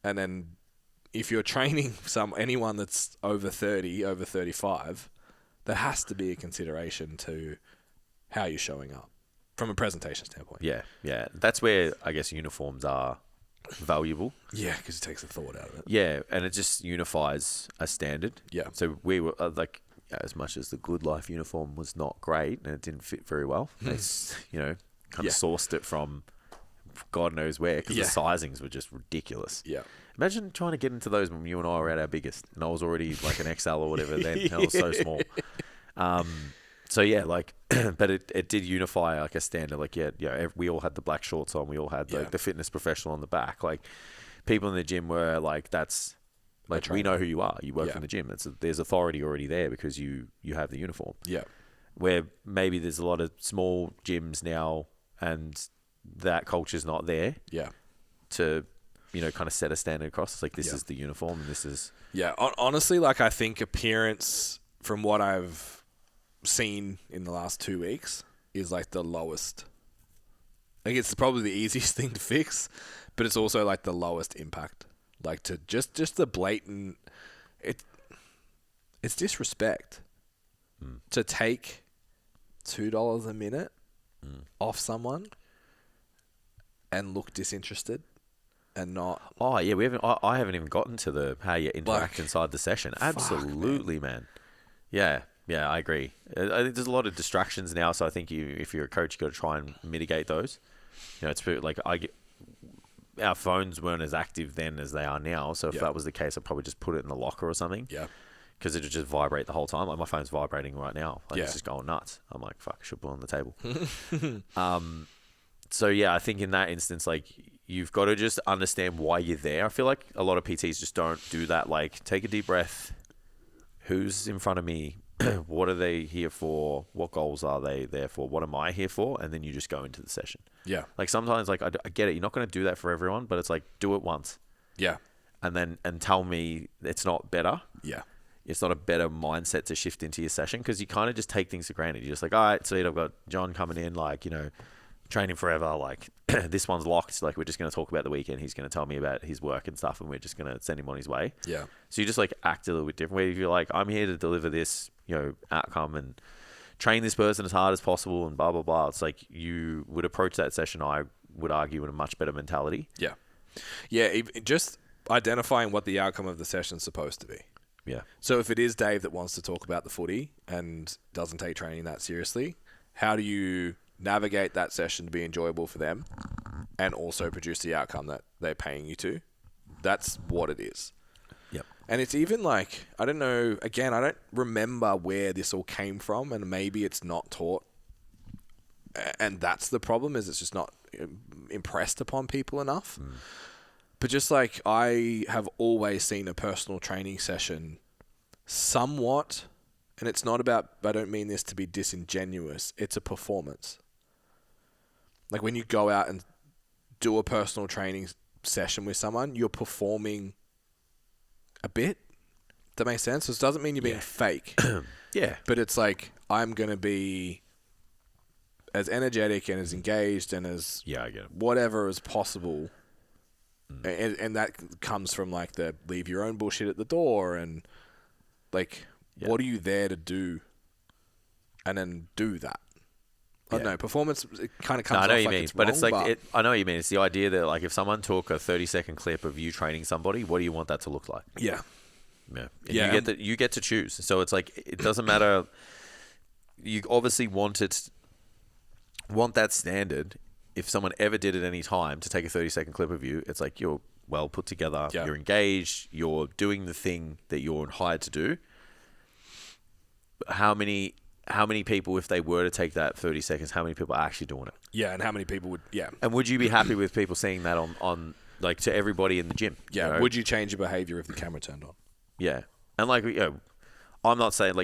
and then if you're training anyone that's over 30, over 35, there has to be a consideration to how you're showing up from a presentation standpoint. Yeah, yeah. That's where I guess uniforms are valuable. Yeah, because it takes the thought out of it. Yeah, and it just unifies a standard. Yeah. So we were like, as much as the Good Life uniform was not great and it didn't fit very well, they kind of sourced it from God knows where, because the sizings were just ridiculous. Yeah. Imagine trying to get into those when you and I were at our biggest, and I was already like an XL or whatever then. I was so small. So yeah, like, but it did unify like a standard. Like, we all had the black shorts on. We all had like the fitness professional on the back. Like, people in the gym were like, that's like, we know who you are. You work in the gym. There's authority already there because you have the uniform. Yeah. Where maybe there's a lot of small gyms now, and that culture's not there. Yeah. To kind of set a standard across. It's like, this is the uniform, and this is... Yeah, honestly, like, I think appearance, from what I've seen in the last 2 weeks, is like the lowest. Like, it's probably the easiest thing to fix, but it's also like the lowest impact. Like, to just the blatant... It's disrespect to take $2 a minute off someone and look disinterested. And not... Oh, yeah, I haven't even gotten to how you interact inside the session. Absolutely, man. Yeah, I agree. I think there's a lot of distractions now, so I think if you're a coach, you've got to try and mitigate those. It's like, our phones weren't as active then as they are now, so if that was the case, I'd probably just put it in the locker or something. Yeah. Because it would just vibrate the whole time. Like, my phone's vibrating right now. Like, it's just going nuts. I'm like, fuck, I should put it on the table. So, yeah, I think in that instance, like... You've got to just understand why you're there. I feel like a lot of PTs just don't do that. Like, take a deep breath, who's in front of me, what are they here for, what goals are they there for, what am I here for, and then you just go into the session. Yeah. Like sometimes, like I get it, you're not going to do that for everyone, but it's like do it once. Yeah. And tell me it's not better. Yeah. It's not a better mindset to shift into your session, because you kind of just take things for granted. You're just like, all right, sweet, I've got John coming in, like, you know, training forever, like this one's locked, like we're just going to talk about the weekend, he's going to tell me about his work and stuff, and we're just going to send him on his way. Yeah. So you just like act a little bit different, where if you're like, I'm here to deliver this, you know, outcome and train this person as hard as possible and blah blah blah, it's like you would approach that session, I would argue, in a much better mentality. Yeah. Just identifying what the outcome of the session's supposed to be. Yeah. So if it is Dave that wants to talk about the footy and doesn't take training that seriously, how do you navigate that session to be enjoyable for them and also produce the outcome that they're paying you to? That's what it is. Yep. And it's even like, I don't know, again, I don't remember where this all came from, and maybe it's not taught. And that's the problem, is it's just not impressed upon people enough. But just like, I have always seen a personal training session somewhat, and it's not about, I don't mean this to be disingenuous, it's a performance. Like when you go out and do a personal training session with someone, you're performing a bit. That makes sense? So it doesn't mean you're being fake. Yeah. But it's like, I'm going to be as energetic and as engaged and as I get it. whatever as possible. And that comes from like the leave your own bullshit at the door, and like, what are you there to do? And then do that. I don't know. Performance, it kind of comes off like it's wrong, but it's like, I know what you mean. It's the idea that like if someone took a 30-second clip of you training somebody, what do you want that to look like? Yeah. Yeah. And you get to choose. So it's like, it doesn't matter. You obviously want that standard. If someone ever did at any time to take a 30-second clip of you, it's like you're well put together, you're engaged, you're doing the thing that you're hired to do. How many people, if they were to take that 30 seconds, how many people are actually doing it? Yeah, and how many people would, And would you be happy with people seeing that on like to everybody in the gym? Yeah, you know? Would you change your behavior if the camera turned on? Yeah. And like, you know, I'm not saying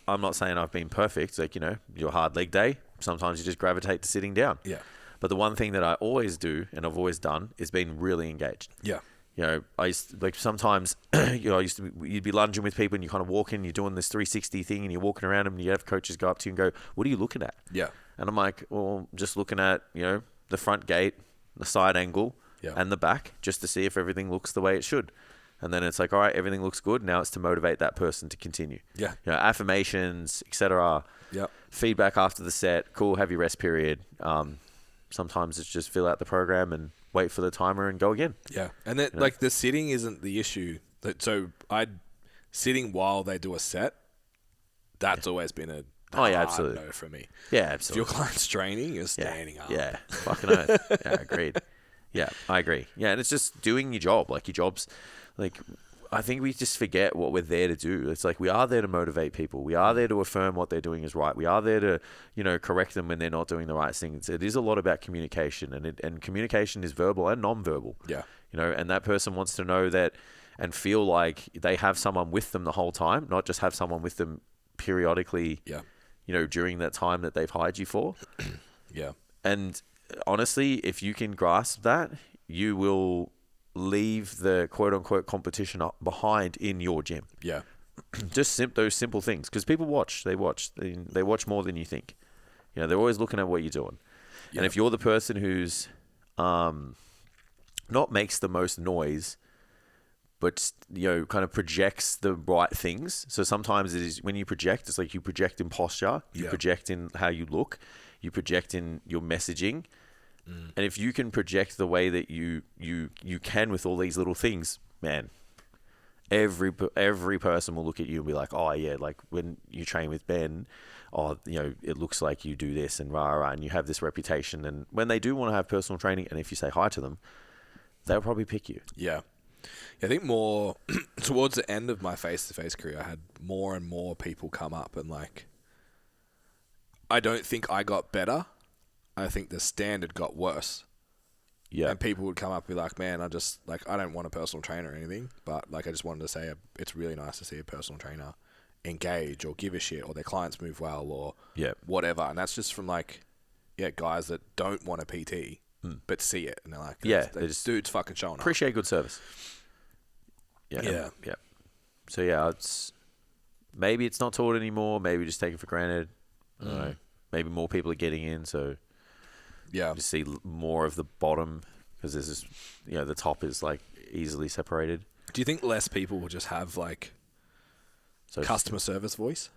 I've been perfect. Like, you know, your hard leg day, sometimes you just gravitate to sitting down. Yeah. But the one thing that I always do, and I've always done, is being really engaged. Yeah. You know, sometimes, you know, you'd be lunging with people and you kind of walk in, you're doing this 360 thing and you're walking around them and you have coaches go up to you and go, what are you looking at? Yeah. And I'm like, well, just looking at, you know, the front gate, the side angle and the back, just to see if everything looks the way it should. And then it's like, all right, everything looks good. Now it's to motivate that person to continue. Yeah. You know, affirmations, etc. Yeah. Feedback after the set. Cool. Have your rest period. Sometimes it's just fill out the program and wait for the timer and go again. Yeah. And that, like, the sitting isn't the issue. So sitting while they do a set, that's always been a absolutely. no for me. Yeah, absolutely. If your client's training, you're standing up. Yeah. Fucking oath. Yeah, agreed. Yeah, I agree. Yeah, and it's just doing your job. Like, your job's like, I think we just forget what we're there to do. It's like, we are there to motivate people. We are there to affirm what they're doing is right. We are there to, you know, correct them when they're not doing the right things. It is a lot about communication, and communication is verbal and non-verbal. Yeah. You know, and that person wants to know that and feel like they have someone with them the whole time, not just have someone with them periodically, you know, during that time that they've hired you for. Yeah. And honestly, if you can grasp that, you will leave the quote-unquote competition behind in your gym. Yeah. Just those simple things, because people watch. They watch more than you think. You know, they're always looking at what you're doing. Yeah. And if you're the person who's not makes the most noise, but, you know, kind of projects the right things. So sometimes it is, when you project, it's like you project in posture, you project in how you look, you project in your messaging. And if you can project the way that you can with all these little things, man, every person will look at you and be like, oh yeah, like when you train with Ben, oh, you know, it looks like you do this and rah, and you have this reputation. And when they do want to have personal training, and if you say hi to them, they'll probably pick you. Yeah. I think more towards the end of my face-to-face career, I had more and more people come up and like, I don't think I got better. I think the standard got worse. Yeah. And people would come up and be like, man, I don't want a personal trainer or anything, but like, I just wanted to say it's really nice to see a personal trainer engage or give a shit, or their clients move well, or Yeah. whatever. And that's just from like, guys that don't want a PT but see it, and they're like, this dude's fucking showing up. Appreciate good service. Yeah. So yeah, maybe it's not taught anymore. Maybe just taken for granted. I don't know. Maybe more people are getting in, so you see more of the bottom, because there's this, the top is like easily separated. Do you think less people will just have like customer service voice?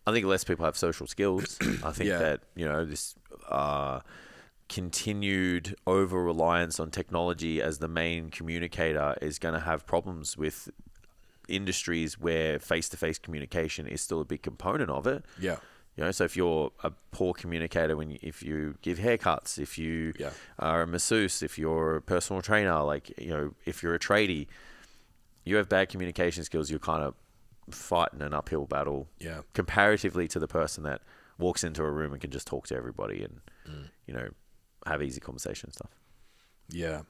I think less people have social skills. I think that, this continued over-reliance on technology as the main communicator is going to have problems with industries where face-to-face communication is still a big component of it. Yeah. So if you're a poor communicator, if you give haircuts, if you are a masseuse, if you're a personal trainer, like, if you're a tradie, you have bad communication skills, you're kind of fighting an uphill battle comparatively to the person that walks into a room and can just talk to everybody and, have easy conversation and stuff. Yeah.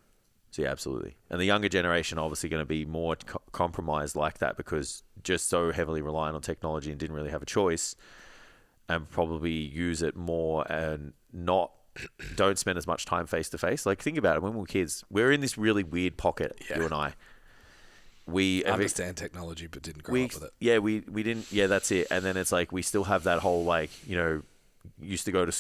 So, yeah, absolutely. And the younger generation obviously going to be more compromised like that, because just so heavily reliant on technology and didn't really have a choice, and probably use it more and don't spend as much time face to face. Like, think about it. When we were kids, we're in this really weird pocket, you and I. We understand technology but didn't grow up with it. Yeah, we didn't. Yeah, that's it. And then it's like we still have that whole, like, used to go to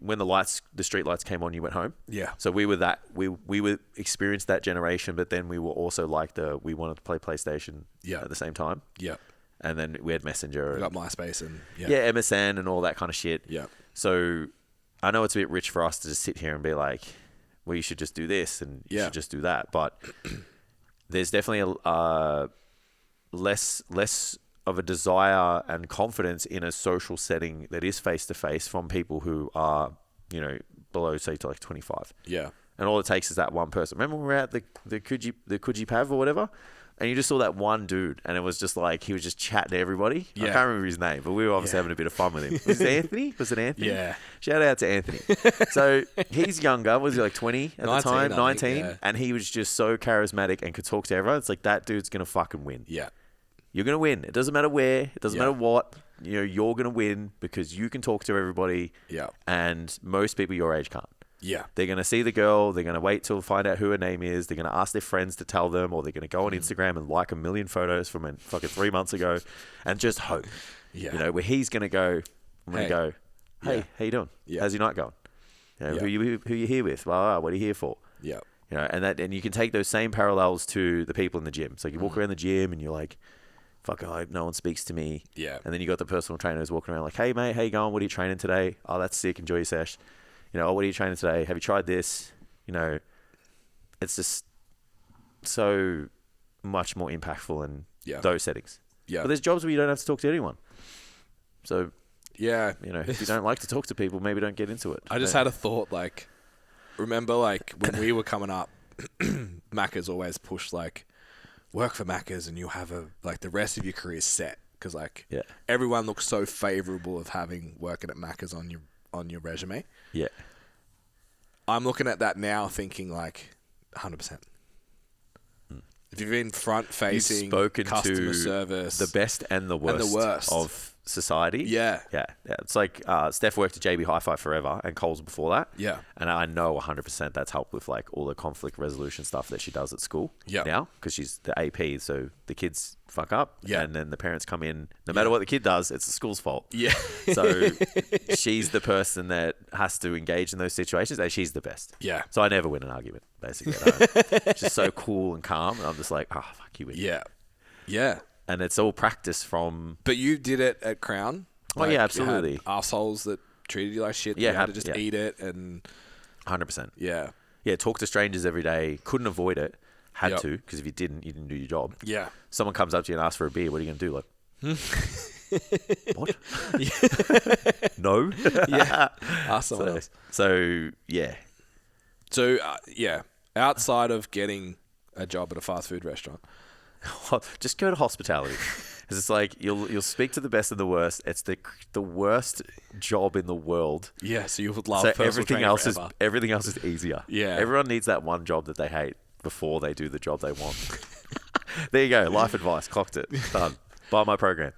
when the street lights came on, you went home. Yeah. So we were experienced that generation, but then we were also like we wanted to play PlayStation at the same time. Yeah. And then we had Messenger. We got MySpace and MSN and all that kind of shit. Yeah. So I know it's a bit rich for us to just sit here and be like, well, you should just do this and you should just do that. But there's definitely a less of a desire and confidence in a social setting that is face to face from people who are, below, say, to like 25. Yeah. And all it takes is that one person. Remember when we were at the Coogee Pav or whatever? And you just saw that one dude, and it was just like he was just chatting to everybody. Yeah. I can't remember his name, but we were obviously having a bit of fun with him. Was it Anthony? Was it Anthony? Yeah. Shout out to Anthony. So he's younger. Was he like 20 at the time? 19. And he was just so charismatic and could talk to everyone. It's like, that dude's going to fucking win. Yeah. You're going to win. It doesn't matter where. It doesn't matter what. You're going to win because you can talk to everybody. Yeah. And most people your age can't. Yeah. They're going to see the girl. They're going to wait till find out who her name is. They're going to ask their friends to tell them, or they're going to go on Instagram and like a million photos from fucking 3 months ago and just hope. Yeah. Where he's going to go, I'm going to go, hey, how you doing? Yeah. How's your night going? Who you here with? Well, what are you here for? Yeah. And you can take those same parallels to the people in the gym. So you walk around the gym and you're like, fuck, I hope no one speaks to me. Yeah. And then you got the personal trainers walking around like, hey, mate, how you going? What are you training today? Oh, that's sick. Enjoy your sesh. Oh, what are you training today? Have you tried this? It's just so much more impactful in those settings. Yeah. But there's jobs where you don't have to talk to anyone. So, if you don't like to talk to people, maybe don't get into it. I just had a thought, like, remember, like, when we were coming up, Macca's always pushed, like, work for Macca's and you'll have the rest of your career set. Because, like, everyone looks so favourable of having working at Macca's on your resume. Yeah. I'm looking at that now thinking like 100%. If you've been front-facing, customer service, the best and the worst of society. Yeah. It's like Steph worked at JB Hi-Fi forever and Coles before that. Yeah. And I know 100% that's helped with like all the conflict resolution stuff that she does at school now, because she's the AP. So the kids fuck up and then the parents come in. No matter what the kid does, it's the school's fault. Yeah. So she's the person that has to engage in those situations, and she's the best. Yeah. So I never win an argument, basically. She's so cool and calm, and I'm just like, fuck you. Win. Yeah. Yeah. And it's all practice from... But you did it at Crown? Like, yeah, absolutely. You had assholes that treated you like shit. Yeah. You had to just eat it and... 100%. Yeah. Yeah, talk to strangers every day. Couldn't avoid it. Had to, because if you didn't do your job. Yeah. Someone comes up to you and asks for a beer. What are you going to do? Like, what? No? Yeah. Ask someone else. So, yeah. So, outside of getting a job at a fast food restaurant... Just go to hospitality. Because it's like you'll speak to the best and the worst. It's the worst job in the world. Yeah, so you would love everything else forever. Everything else is easier. Yeah. Everyone needs that one job that they hate before they do the job they want. There you go. Life advice. Clocked it. Done. Buy my program.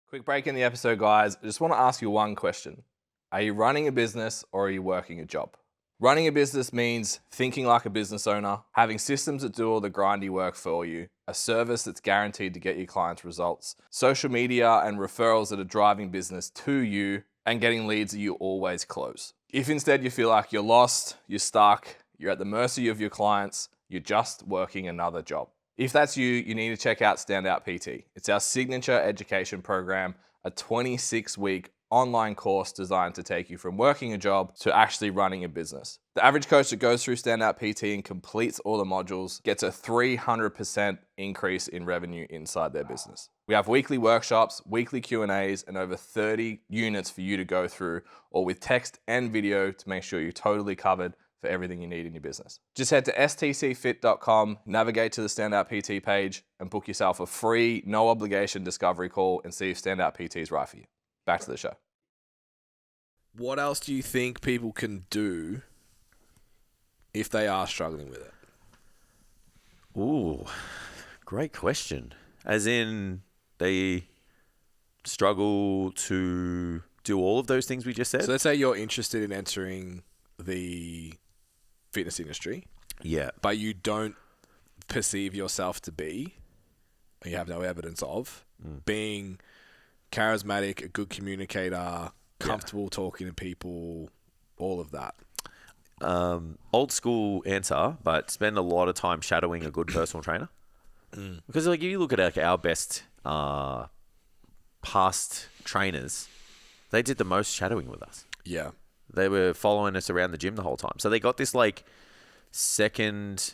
Quick break in the episode, guys. I just want to ask you one question. Are you running a business or are you working a job? Running a business means thinking like a business owner, having systems that do all the grindy work for you, a service that's guaranteed to get your clients results, social media and referrals that are driving business to you, and getting leads that you always close. If instead you feel like you're lost, you're stuck, you're at the mercy of your clients, you're just working another job. If that's you, you need to check out Standout PT. It's our signature education program, a 26-week online course designed to take you from working a job to actually running a business. The average coach that goes through Standout PT and completes all the modules gets a 300% increase in revenue inside their business. We have weekly workshops, weekly Q&As, and over 30 units for you to go through, all with text and video to make sure you're totally covered for everything you need in your business. Just head to stcfit.com, navigate to the Standout PT page, and book yourself a free, no obligation discovery call and see if Standout PT is right for you. Back to the show. What else do you think people can do if they are struggling with it? Ooh, great question. As in, they struggle to do all of those things we just said? So let's say you're interested in entering the fitness industry. Yeah. But you don't perceive yourself to be, or you have no evidence of, being charismatic, a good communicator, comfortable talking to people, all of that. Old school answer, but spend a lot of time shadowing a good personal trainer. Because like if you look at like our best past trainers, they did the most shadowing with us. Yeah. They were following us around the gym the whole time. So they got this like second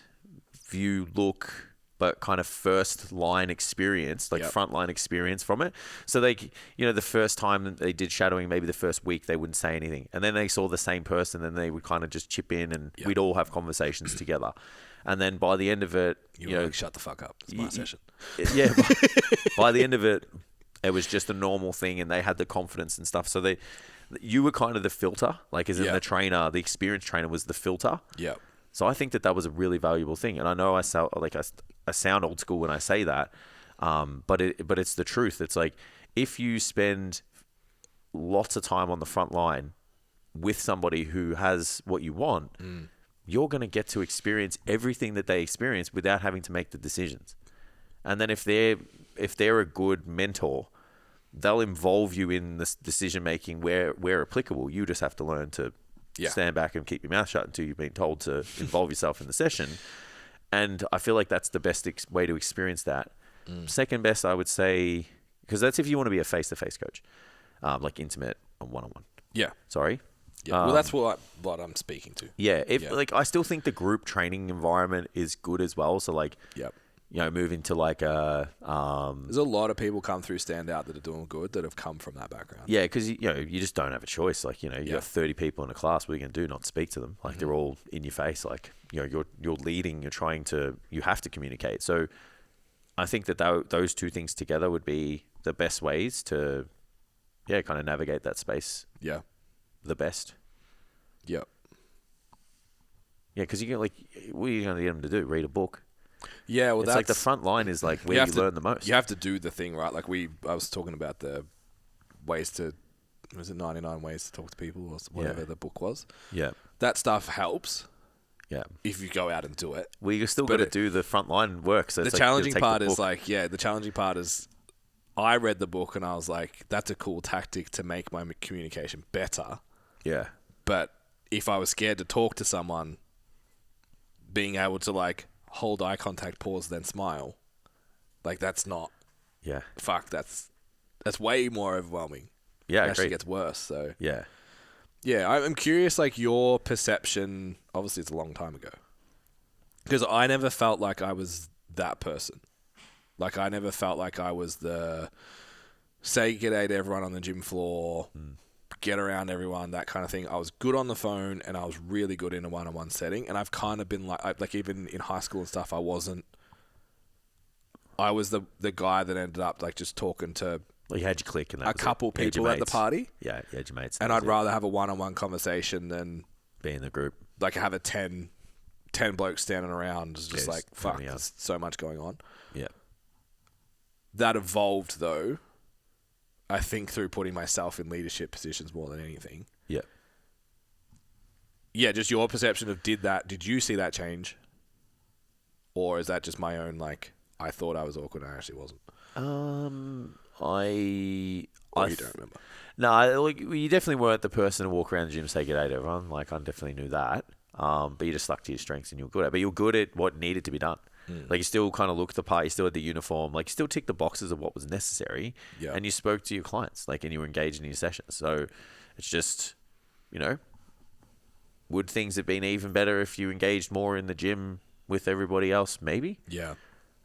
view look, but kind of first line experience, like front line experience from it. So they, the first time that they did shadowing, maybe the first week, they wouldn't say anything. And then they saw the same person and they would kind of just chip in and we'd all have conversations together. And then by the end of it, you know, shut the fuck up. It's my session. Yeah. By the end of it, it was just a normal thing and they had the confidence and stuff. So you were kind of the filter, like as in the trainer, the experienced trainer was the filter. Yeah. So I think that was a really valuable thing. And I know I sound old school when I say that, but it's the truth. It's like if you spend lots of time on the front line with somebody who has what you want, you're going to get to experience everything that they experience without having to make the decisions. And then if they're a good mentor, they'll involve you in this decision making where applicable. You just have to learn to stand back and keep your mouth shut until you've been told to involve yourself in the session. And I feel like that's the best way to experience that. Second best, I would say, because that's if you want to be a face-to-face coach, like intimate and one-on-one. Yeah. Sorry. Yeah. Well, that's what I'm speaking to. Yeah. I still think the group training environment is good as well. So like, move into like a... There's a lot of people come through Standout that are doing good that have come from that background. Yeah, because you just don't have a choice. Like, you got 30 people in a class, what are you going to do? Not speak to them. Like, they're all in your face. Like, you're leading, you have to communicate. So I think that those two things together would be the best ways to, kind of navigate that space. Yeah. The best. Yeah. Yeah, because you get what are you going to get them to do? Read a book? Yeah, well, it's like the front line is like where you learn the most. You have to do the thing, right? Like I was talking about the ways to, was it 99 Ways to Talk to People or whatever the book was? Yeah. That stuff helps. Yeah. If you go out and do it. Well, you still got to do the front line work. So the challenging part is the challenging part is I read the book and I was like, that's a cool tactic to make my communication better. Yeah. But if I was scared to talk to someone, being able to hold eye contact, pause, then smile, that's not. Yeah. Fuck, that's way more overwhelming. Yeah, it actually gets worse. So yeah. Yeah, I'm curious, your perception. Obviously, it's a long time ago, because I never felt like I was that person. I never felt like I was the say g'day to everyone on the gym floor, get around everyone, that kind of thing. I was good on the phone, and I was really good in a one-on-one setting. And I've kind of been even in high school and stuff, I wasn't. I was the guy that ended up just talking to. Well, you had your clique and that a couple people at the party. Yeah, you had your mates. And I'd rather have a one-on-one conversation than be in the group. Have a 10 10 blokes standing around. It's just Yeah, like, just fuck, turning up. there's so much going on. Yeah. That evolved, though, I think, through putting myself in leadership positions more than anything. Yeah. Yeah, just your perception of did you see that change? Or is that just my own, like, I thought I was awkward and I actually wasn't? Or you don't remember? No, like, you definitely weren't the person to walk around the gym and say g'day to everyone. Like, I definitely knew that. But you just stuck to your strengths and you were good at it. But you were good at what needed to be done. Like, you still kind of looked the part. You still had the uniform. Like, you still ticked the boxes of what was necessary. Yeah. And you spoke to your clients. Like, and you were engaged in your sessions. So it's just, would things have been even better if you engaged more in the gym with everybody else? Maybe. Yeah.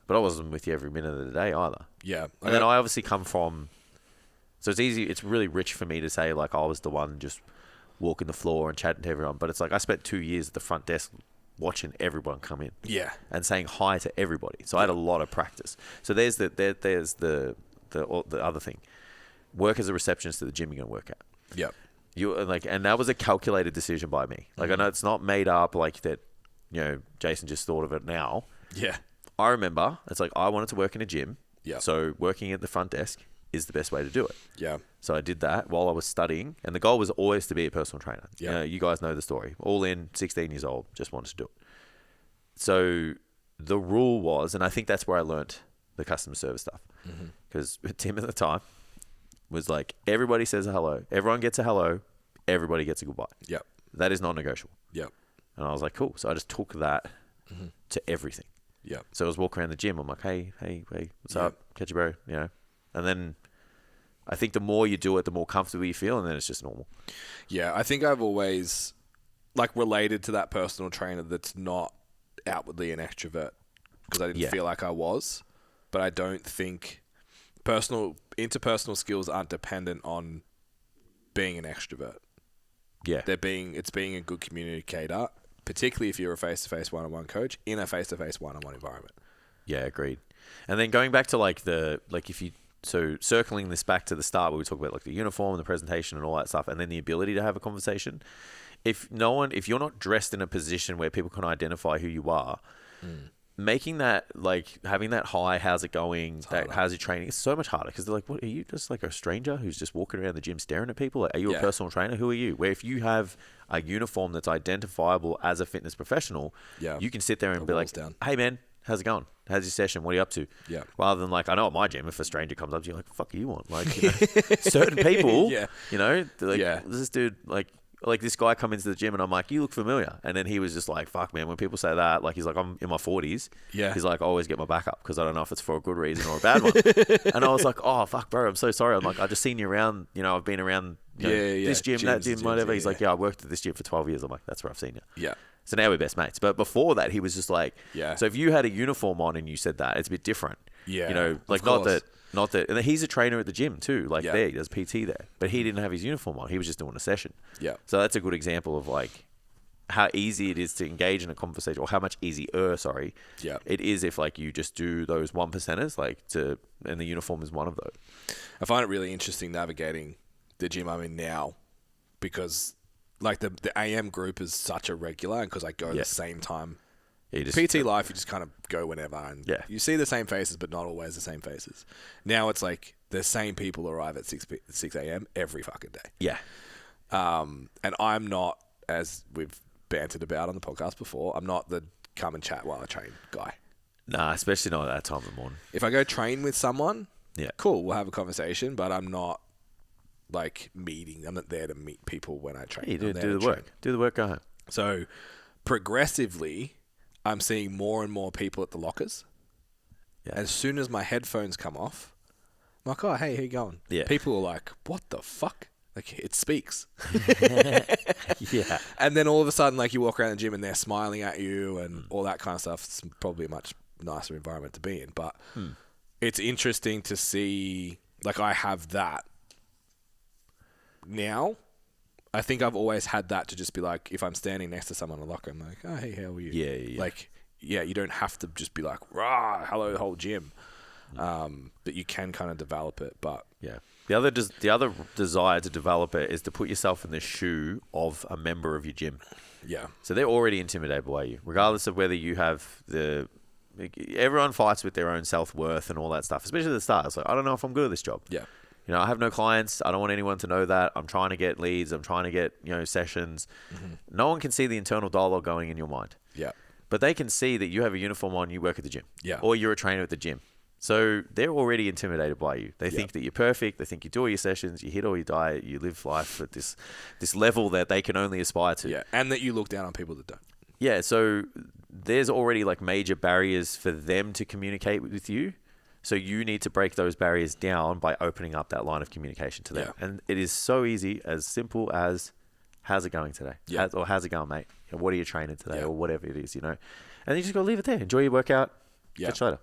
But I wasn't with you every minute of the day either. Yeah. And then I obviously come from... So it's easy. It's really rich for me to say, like, I was the one just walking the floor and chatting to everyone. But it's like I spent 2 years at the front desk watching everyone come in. Yeah. And saying hi to everybody. So I had a lot of practice. So there's the other thing. Work as a receptionist at the gym you're going to work at. Yep. And that was a calculated decision by me. Like, I know it's not made up like that, Jason just thought of it now. Yeah. I remember it's like I wanted to work in a gym. Yeah. So working at the front desk is the best way to do it. Yeah. So I did that while I was studying, and the goal was always to be a personal trainer. Yeah. You guys know the story. All in, 16 years old, just wanted to do it. So the rule was, and I think that's where I learnt the customer service stuff, because Tim at the time was like, everybody says a hello, everyone gets a hello, everybody gets a goodbye. Yep. That is non-negotiable. Yep. And I was like, cool. So I just took that to everything. Yep. So I was walking around the gym. I'm like, hey, what's up? Catch you, bro. And then I think the more you do it, the more comfortable you feel, and then it's just normal. Yeah, I think I've always related to that personal trainer that's not outwardly an extrovert, because I didn't feel like I was. But I don't think interpersonal skills aren't dependent on being an extrovert. Yeah. It's being a good communicator, particularly if you're a face-to-face one-on-one coach in a face-to-face one-on-one environment. Yeah, agreed. And then going back to so circling this back to the start where we talk about like the uniform and the presentation and all that stuff, and then the ability to have a conversation. If you're not dressed in a position where people can identify who you are, making that, like, having that hi, how's it going, how's your training, it's so much harder, because they're like, what, are you just like a stranger who's just walking around the gym staring at people? Like, are you a personal trainer? Who are you? Where if you have a uniform that's identifiable as a fitness professional, you can sit there and be like, hey man, how's it going? How's your session? What are you up to? Yeah. Rather than like, I know at my gym, if a stranger comes up to you, like, fuck you want? Like, certain people, they're like, this dude, like this guy come into the gym and I'm like, you look familiar. And then he was just like, fuck man, when people say that, like, he's like, I'm in my 40s. Yeah. He's like, I always get my back up because I don't know if it's for a good reason or a bad one. And I was like, oh, fuck bro, I'm so sorry. I'm like, I just seen you around, I've been around this gym, that gym, whatever. He's like, I worked at this gym for 12 years. I'm like, that's where I've seen you. Yeah. So now we're best mates. But before that, he was just like, so if you had a uniform on and you said that, it's a bit different. Yeah. Like not that, and he's a trainer at the gym too. Like there, he does PT there, but he didn't have his uniform on. He was just doing a session. Yeah. So that's a good example of like how easy it is to engage in a conversation, or how much easier, it is if like you just do those 1%ers, and the uniform is one of those. I find it really interesting navigating the gym I'm in now, because like the AM group is such a regular, and because I go the same time. Yeah, PT life, you just kind of go whenever, and you see the same faces, but not always the same faces. Now it's like the same people arrive at 6 a.m. every fucking day. Yeah. And I'm not, as we've bantered about on the podcast before, I'm not the come and chat while I train guy. Nah, especially not at that time of the morning. If I go train with someone, cool, we'll have a conversation, but I'm not like meeting. I'm not there to meet people when I train. You do the work. Do the work, go home. So progressively, I'm seeing more and more people at the lockers. Yeah. As soon as my headphones come off, I'm like, oh, hey, how you going? Yeah. People are like, what the fuck? Like, it speaks. Yeah. And then all of a sudden, like, you walk around the gym and they're smiling at you and all that kind of stuff. It's probably a much nicer environment to be in. But it's interesting to see, like, I have that now. I think I've always had that to just be like, if I'm standing next to someone in a locker, I'm like, oh, hey, how are you? Yeah. Like, you don't have to just be like, rah, hello, the whole gym. But you can kind of develop it. But The other desire to develop it is to put yourself in the shoe of a member of your gym. Yeah. So they're already intimidated by you, regardless of whether you have everyone fights with their own self-worth and all that stuff, especially at the start. It's like, I don't know if I'm good at this job. Yeah. You know, I have no clients. I don't want anyone to know that. I'm trying to get leads. I'm trying to get, sessions. Mm-hmm. No one can see the internal dialogue going in your mind. Yeah. But they can see that you have a uniform on, you work at the gym. Yeah. Or you're a trainer at the gym. So they're already intimidated by you. They think that you're perfect. They think you do all your sessions, you hit all your diet, you live life at this level that they can only aspire to. Yeah. And that you look down on people that don't. Yeah. So there's already like major barriers for them to communicate with you. So you need to break those barriers down by opening up that line of communication to them. Yeah. And it is so easy, as simple as, how's it going today? Yeah. Or how's it going, mate? What are you training today? Or whatever it is, And you just got to leave it there. Enjoy your workout. Yeah. Catch you later.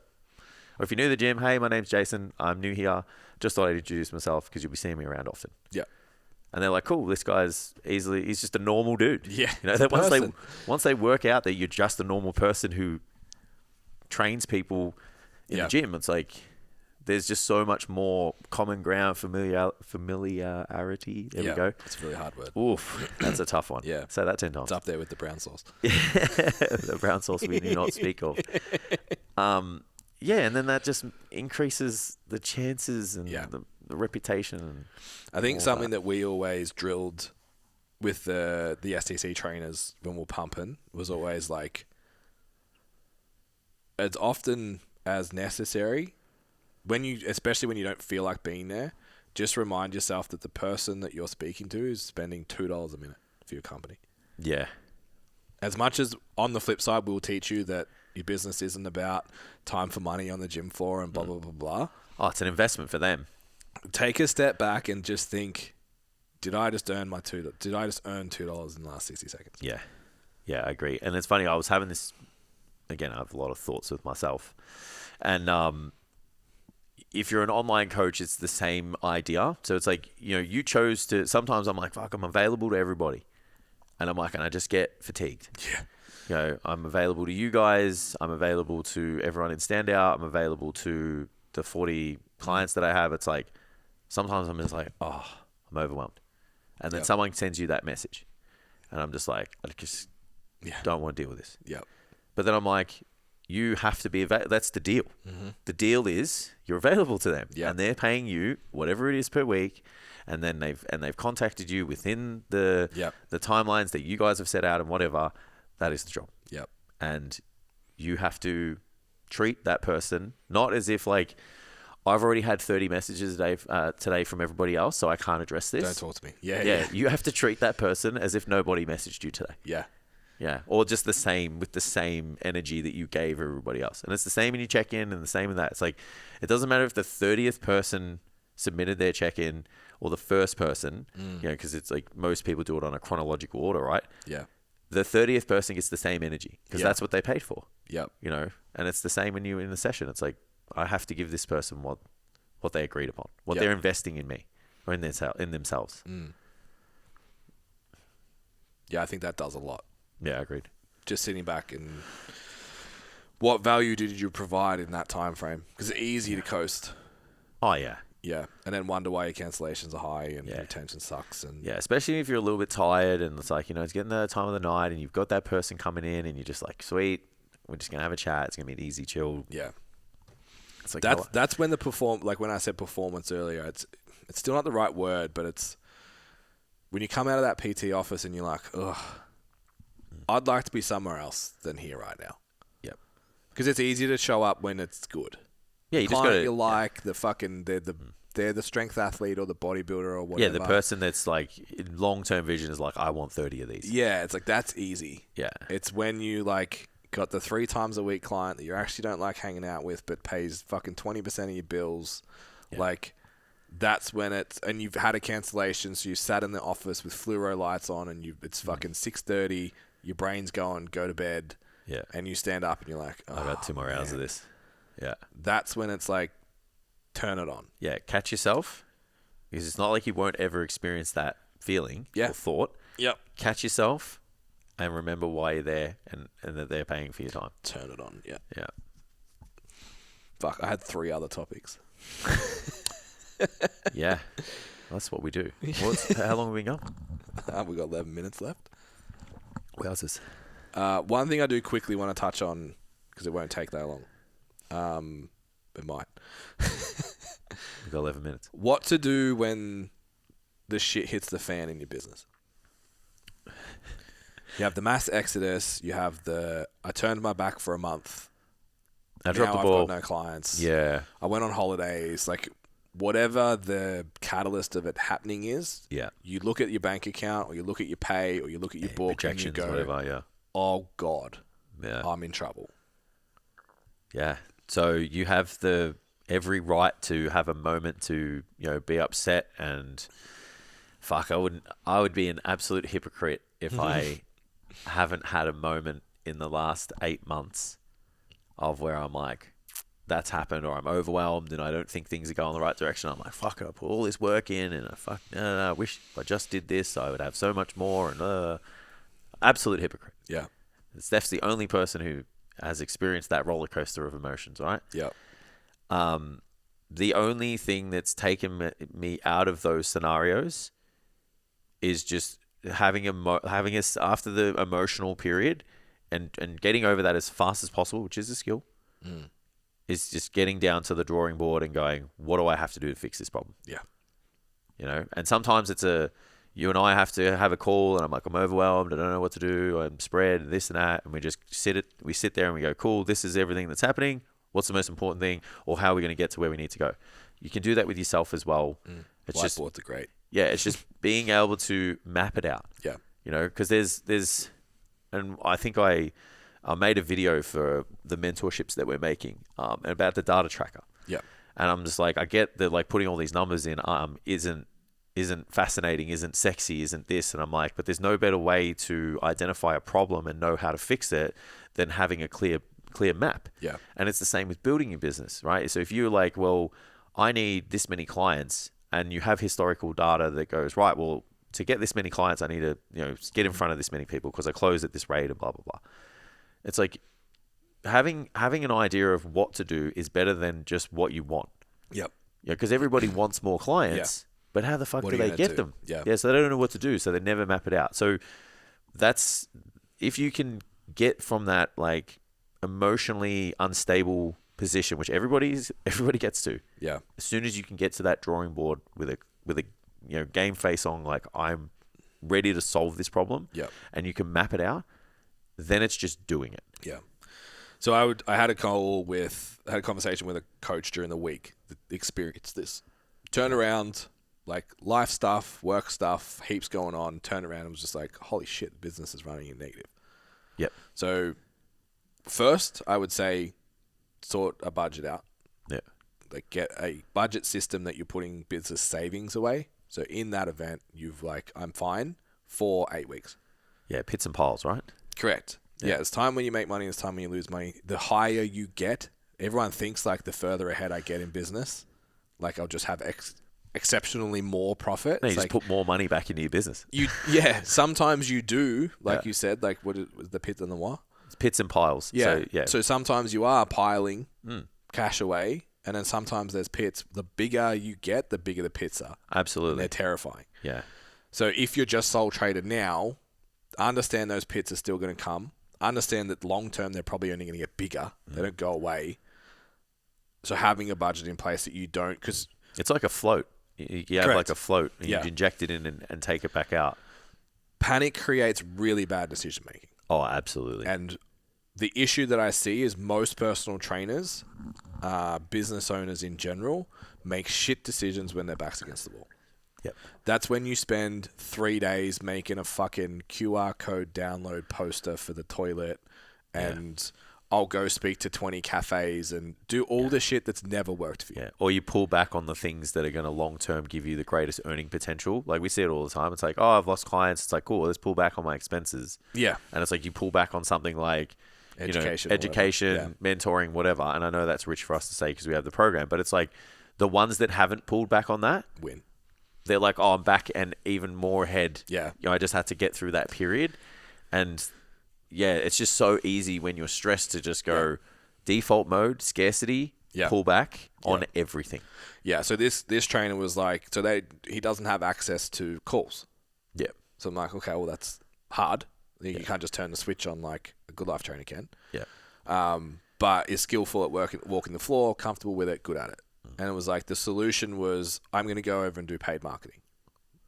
Or if you're new to the gym, hey, my name's Jason. I'm new here. Just thought I'd introduce myself because you'll be seeing me around often. Yeah. And they're like, cool, this guy's he's just a normal dude. Yeah. That once they work out that you're just a normal person who trains people in the gym, it's like there's just so much more common ground, familiarity. There we go. It's a really hard word. Oof, that's a tough one. Yeah. Say that 10 times. It's up there with the brown sauce. The brown sauce we do not speak of. Yeah, and then that just increases the chances and the reputation. And I think something that we always drilled with the STC trainers when we're pumping was always like, as often as necessary, especially when you don't feel like being there, just remind yourself that the person that you're speaking to is spending $2 a minute for your company. Yeah. As much as on the flip side, we'll teach you that your business isn't about time for money on the gym floor and blah, blah, blah, blah. Oh, it's an investment for them. Take a step back and just think, did I just earn $2 in the last 60 seconds? Yeah. Yeah, I agree. And it's funny, I was having this, again, I have a lot of thoughts with myself. And if you're an online coach, it's the same idea. So it's like, you chose to, sometimes I'm like, fuck, I'm available to everybody. And I'm like, and I just get fatigued. Yeah. I'm available to you guys. I'm available to everyone in Standout. I'm available to the 40 clients that I have. It's like, sometimes I'm just like, oh, I'm overwhelmed. And then someone sends you that message. And I'm just like, I just don't want to deal with this. Yep. But then I'm like, you have to be available. That's the deal. Mm-hmm. The deal is you're available to them. Yep. And they're paying you whatever it is per week. And then they've contacted you within the timelines that you guys have set out and whatever. That is the job. Yep. And you have to treat that person not as if like, I've already had 30 messages today from everybody else, so I can't address this. Don't talk to me. Yeah. You have to treat that person as if nobody messaged you today. Yeah. Yeah. Or just with the same energy that you gave everybody else. And it's the same when you check in and the same in that. It's like, it doesn't matter if the 30th person submitted their check-in or the first person, because it's like most people do it on a chronological order, right? Yeah. The 30th person gets the same energy because that's what they paid for. Yep. And it's the same when you're in the session. It's like, I have to give this person what they agreed upon, what they're investing in me or in themselves. Mm. Yeah, I think that does a lot. Yeah, agreed. Just sitting back and what value did you provide in that time frame? Because it's easy to coast. Oh, yeah. Yeah, and then wonder why your cancellations are high and your retention sucks. And yeah, especially if you're a little bit tired and it's like, it's getting the time of the night and you've got that person coming in and you're just like, sweet, we're just going to have a chat. It's going to be an easy chill. Yeah. It's like that's when like when I said performance earlier, it's still not the right word, but it's when you come out of that PT office and you're like, ugh, I'd like to be somewhere else than here right now. Yep. Because it's easy to show up when it's good. Yeah, you just got to. You like the fucking they're the strength athlete or the bodybuilder or whatever. Yeah, the person that's like in long-term vision is like, I want 30 of these. Yeah, it's like that's easy. Yeah. It's when you like got the 3 times a week client that you actually don't like hanging out with, but pays fucking 20% of your bills. Yeah. Like that's when and you've had a cancellation, so you sat in the office with fluoro lights on, and it's fucking 6:30. Your brain's going, go to bed. Yeah. And you stand up and you're like, oh, I've got 2 more hours of this. Yeah. That's when it's like, turn it on. Yeah. Catch yourself, because it's not like you won't ever experience that feeling or thought. Yep. Catch yourself and remember why you're there and that they're paying for your time. Turn it on. Yeah. Yeah. Fuck, I had 3 other topics. Yeah, that's what we do. How long have we been going? We've got 11 minutes left. Wowzers. One thing I do quickly want to touch on, because it won't take that long. It might. We've got 11 minutes. What to do when the shit hits the fan in your business? You have the mass exodus. You have I turned my back for a month. I dropped the ball. I've got no clients. Yeah. I went on holidays. Like, whatever the catalyst of it happening is, Yeah. you look at your bank account, or you look at your pay, or you look at your book, and you Projections, go, whatever, yeah. oh, God, Yeah. I'm in trouble. Yeah. So you have every right to have a moment to, be upset, and fuck, I would be an absolute hypocrite if I haven't had a moment in the last 8 months of where I'm like, that's happened, or I'm overwhelmed and I don't think things are going the right direction. I'm like, fuck, I put all this work in, and I wish if I just did this, I would have so much more, and absolute hypocrite. Yeah. Steph's the only person who has experienced that roller coaster of emotions, right? Yeah. The only thing that's taken me out of those scenarios is just having us after the emotional period and getting over that as fast as possible, which is a skill, is just getting down to the drawing board and going, what do I have to do to fix this problem? Yeah. And sometimes you and I have to have a call, and I'm like, I'm overwhelmed, I don't know what to do, I'm spread, this and that, and we just sit there and we go, cool, this is everything that's happening. What's the most important thing, or how are we going to get to where we need to go? You can do that with yourself as well. It's Whiteboards are great. Yeah, it's just being able to map it out. Yeah. Because there's, and I think I made a video for the mentorships that we're making, about the data tracker. Yeah. And I'm just like, I get that, like, putting all these numbers in isn't fascinating, isn't sexy, isn't this, and I'm like, but there's no better way to identify a problem and know how to fix it than having a clear map. Yeah. And it's the same with building your business, right? So if you're like, well, I need this many clients, and you have historical data that goes, right, well, to get this many clients, I need to, get in front of this many people because I close at this rate and blah, blah, blah. It's like having an idea of what to do is better than just what you want. Yep. Yeah, because everybody wants more clients, but how the fuck do they get them? Yeah. Yeah, so they don't know what to do, so they never map it out. So that's, if you can get from that, like, emotionally unstable position, which everybody gets to. Yeah. As soon as you can get to that drawing board with a game face on, like, I'm ready to solve this problem. Yeah. And you can map it out, then it's just doing it. Yeah. So I had a conversation with a coach during the week that experienced this. Turn around, like, life stuff, work stuff, heaps going on, turn around and was just like, holy shit, the business is running in negative. Yep. So first, I would say sort a budget out. Yeah. Like, get a budget system that you're putting business savings away. So in that event, you've like, I'm fine for 8 weeks. Yeah, pits and piles, right? Correct. Yeah, it's time when you make money, it's time when you lose money. The higher you get, everyone thinks, like, the further ahead I get in business, like, I'll just have exceptionally more profit. No, you it's just like, put more money back into your business. Sometimes you do, like you said, like, what was the pit and the what? It's pits and piles. Yeah. So, yeah. So sometimes you are piling cash away, and then sometimes there's pits. The bigger you get, the bigger the pits are. Absolutely. And they're terrifying. Yeah. So if you're just sole traded now, understand those pits are still going to come. Understand that long term, they're probably only going to get bigger. They don't go away. So having a budget in place that you don't, because it's like a float. You have like a float, and you inject it in and take it back out. Panic creates really bad decision making. Oh, absolutely. And the issue that I see is most personal trainers, business owners in general, make shit decisions when their back's against the wall. Yep. That's when you spend 3 days making a fucking QR code download poster for the toilet, and I'll go speak to 20 cafes and do all the shit that's never worked for you. Yeah. Or you pull back on the things that are going to long-term give you the greatest earning potential. Like, we see it all the time. It's like, oh, I've lost clients. It's like, cool, let's pull back on my expenses. Yeah. And it's like you pull back on something like education, mentoring, whatever. And I know that's rich for us to say because we have the program, but it's like the ones that haven't pulled back on that win. They're like, oh, I'm back and even more ahead. Yeah. I just had to get through that period. And yeah, it's just so easy when you're stressed to just go default mode, scarcity, pull back on everything. Yeah, so this trainer was like, he doesn't have access to calls. Yeah. So I'm like, okay, well, that's hard. You can't just turn the switch on like a Good Life trainer can. Yeah. But is skillful at walking the floor, comfortable with it, good at it. And it was like the solution was, I'm going to go over and do paid marketing.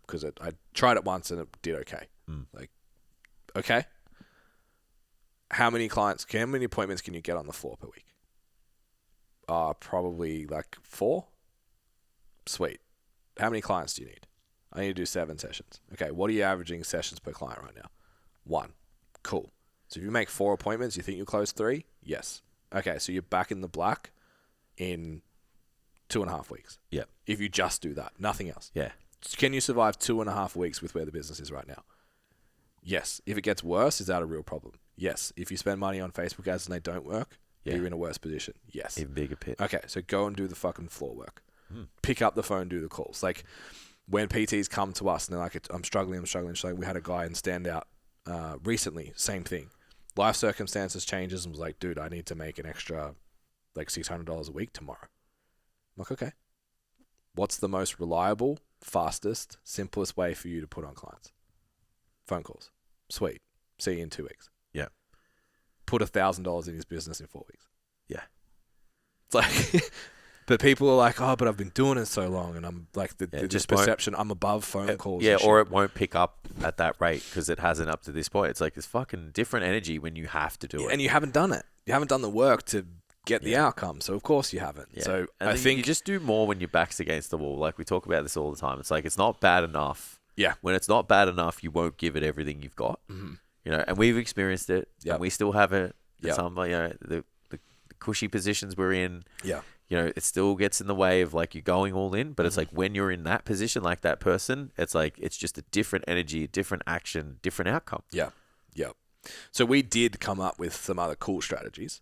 Because I tried it once and it did okay. Like, okay. How many appointments can you get on the floor per week? Probably like 4. Sweet. How many clients do you need? I need to do 7 sessions. Okay, what are you averaging sessions per client right now? 1. Cool. So if you make 4 appointments, you think you'll close 3? Yes. Okay, so you're back in the black in 2.5 weeks. Yeah. If you just do that, nothing else. Yeah. Can you survive 2.5 weeks with where the business is right now? Yes. If it gets worse, is that a real problem? Yes. If you spend money on Facebook ads and they don't work, you're in a worse position. Yes. Even bigger pit. Okay, so go and do the fucking floor work. Pick up the phone, do the calls. Like when PTs come to us and they're like, I'm struggling. We had a guy in Standout recently, same thing. Life circumstances changes and was like, dude, I need to make an extra like $600 a week tomorrow. I'm like, okay. What's the most reliable, fastest, simplest way for you to put on clients? Phone calls. Sweet. See you in 2 weeks. Yeah. Put $1,000 in his business in 4 weeks. Yeah. It's like, but people are like, oh, but I've been doing it so long, and I'm like, this perception, I'm above phone calls. Yeah, or it won't pick up at that rate because it hasn't up to this point. It's like it's fucking different energy when you have to do it, and you haven't done it. You haven't done the work to get the outcome, so of course you haven't. Yeah. So and I think you just do more when your back's against the wall. Like we talk about this all the time. It's like it's not bad enough. Yeah. When it's not bad enough, you won't give it everything you've got. Mm-hmm. You know, and we've experienced it, and we still have it. Yeah. Some, you know, the cushy positions we're in. Yeah. You know, it still gets in the way of like you going all in, but it's like when you're in that position, like that person, it's like it's just a different energy, different action, different outcome. Yeah. Yeah. So we did come up with some other cool strategies,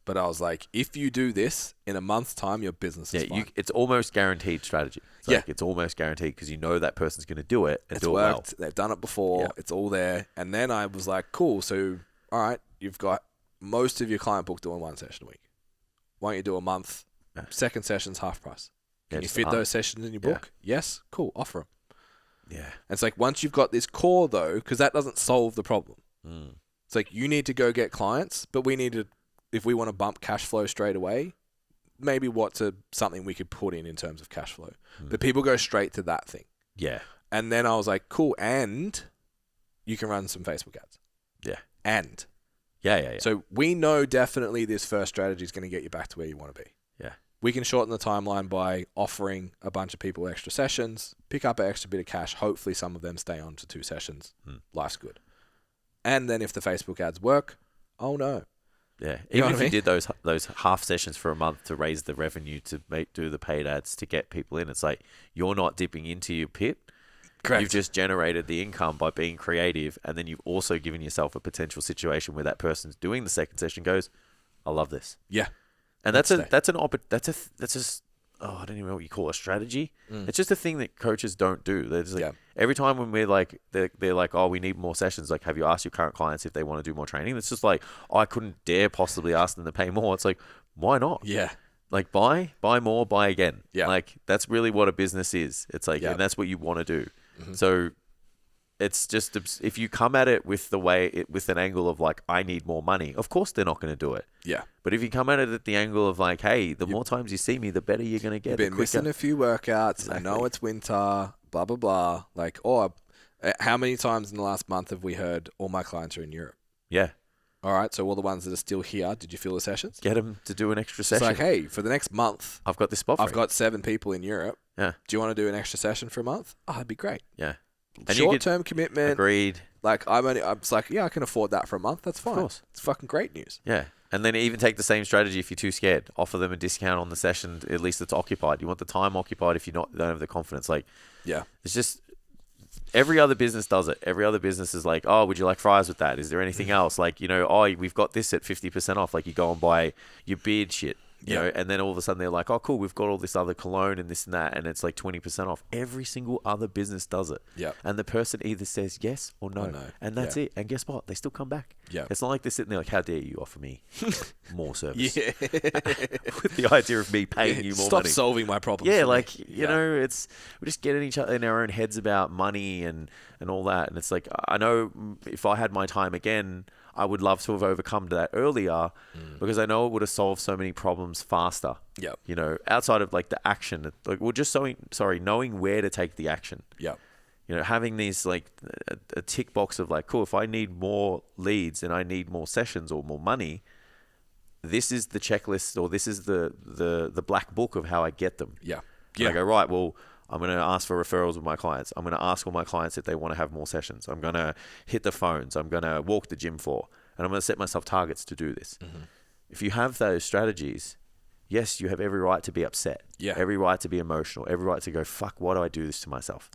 but I was like, if you do this in a month's time, your business is fine. It's almost guaranteed strategy. It's like it's almost guaranteed because you know that person's going to do it and it's do worked. it well. They've done it before. Yeah. It's all there. And then I was like, cool. So, all right, you've got most of your client book doing 1 session a week. Why don't you do a month? Yeah. Second session's half price. Can you fit those sessions in your book? Yeah. Yes. Cool. Offer them. Yeah. And it's like once you've got this core though, because that doesn't solve the problem. It's like you need to go get clients, but we need to, if we want to bump cash flow straight away, maybe something we could put in terms of cash flow. But people go straight to that thing. Yeah. And then I was like, cool. And you can run some Facebook ads. Yeah. And. Yeah. So we know definitely this first strategy is going to get you back to where you want to be. Yeah. We can shorten the timeline by offering a bunch of people extra sessions, pick up an extra bit of cash. Hopefully some of them stay on to 2 sessions. Life's good. And then if the Facebook ads work, oh no. Yeah. Even if you did those half sessions for a month to raise the revenue to do the paid ads to get people in, it's like you're not dipping into your pit. Correct. You've just generated the income by being creative, and then you've also given yourself a potential situation where that person's doing the second session goes, I love this. Yeah. And I don't even know what you call a strategy. It's just a thing that coaches don't do. They're just like, every time when we're like, they're like, oh, we need more sessions. Like, have you asked your current clients if they want to do more training? It's just like, I couldn't dare possibly ask them to pay more. It's like, why not? Yeah. Like buy more, buy again. Yeah. Like that's really what a business is. It's like, and that's what you want to do. So it's just, if you come at it with with an angle of like, I need more money, of course they're not going to do it. Yeah. But if you come at it at the angle of like, hey, the more times you see me, the better you're going to get. You've been missing a few workouts. Exactly. I know it's winter, blah, blah, blah. Like, how many times in the last month have we heard all my clients are in Europe? Yeah. All right. So all the ones that are still here, did you fill the sessions? Get them to do an extra session. It's like, hey, for the next month, I've got this spot. I've got 7 people in Europe. Yeah. Do you want to do an extra session for a month? Oh, that'd be great. Yeah. Short-term commitment. Agreed. Like I was like, yeah, I can afford that for a month. That's fine. Of course. It's fucking great news. Yeah. And then even take the same strategy if you're too scared. Offer them a discount on the session. At least it's occupied. You want the time occupied if you don't have the confidence. Like, yeah, it's just every other business does it. Every other business is like, oh, would you like fries with that? Is there anything else? Like, oh, we've got this at 50% off. Like you go and buy your beard shit. You know, and then all of a sudden they're like, oh, cool, we've got all this other cologne and this and that, and it's like 20% off. Every single other business does it. Yeah. And the person either says yes or no. And that's it. And guess what? They still come back. Yeah. It's not like they're sitting there like, how dare you offer me more service? Yeah. With the idea of me paying you more Stop money. solving my problems. Yeah, for me. like, you know, we're just getting each other in our own heads about money and all that. And it's like, I know if I had my time again, I would love to have overcome that earlier because I know it would have solved so many problems faster. Yeah. You know, outside of like the action, like we're just knowing where to take the action. Yeah. You know, having these like a tick box of like, cool, if I need more leads and I need more sessions or more money, this is the checklist or this is the black book of how I get them. Yeah. And I go, right, well, I'm going to ask for referrals with my clients. I'm going to ask all my clients if they want to have more sessions. I'm going to hit the phones. I'm going to walk the gym floor. And I'm going to set myself targets to do this. Mm-hmm. If you have those strategies, yes, you have every right to be upset. Yeah. Every right to be emotional. Every right to go, fuck, why do I do this to myself?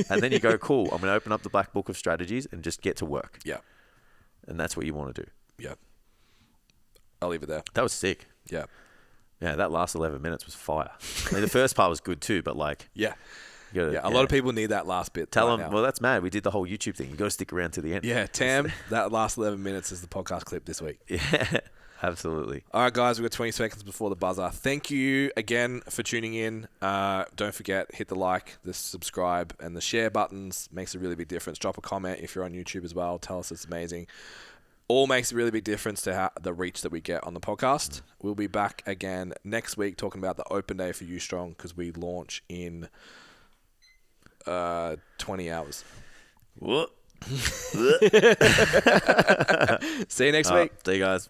And then you go, cool, I'm going to open up the black book of strategies and just get to work. Yeah. And that's what you want to do. Yeah. I'll leave it there. That was sick. Yeah. Yeah, that last 11 minutes was fire. I mean, the first part was good too, but like... Yeah. Gotta, a lot of people need that last bit. Tell right them, now. well, that's mad. We did the whole YouTube thing. You got to stick around to the end. Yeah, Tam, that last 11 minutes is the podcast clip this week. Yeah, absolutely. All right, guys, we've got 20 seconds before the buzzer. Thank you again for tuning in. Don't forget, hit the like, the subscribe, and the share buttons. Makes a really big difference. Drop a comment if you're on YouTube as well. Tell us it's amazing. All makes a really big difference to the reach that we get on the podcast. We'll be back again next week talking about the open day for UStrong because we launch in 20 hours. What? See you next week. See you guys.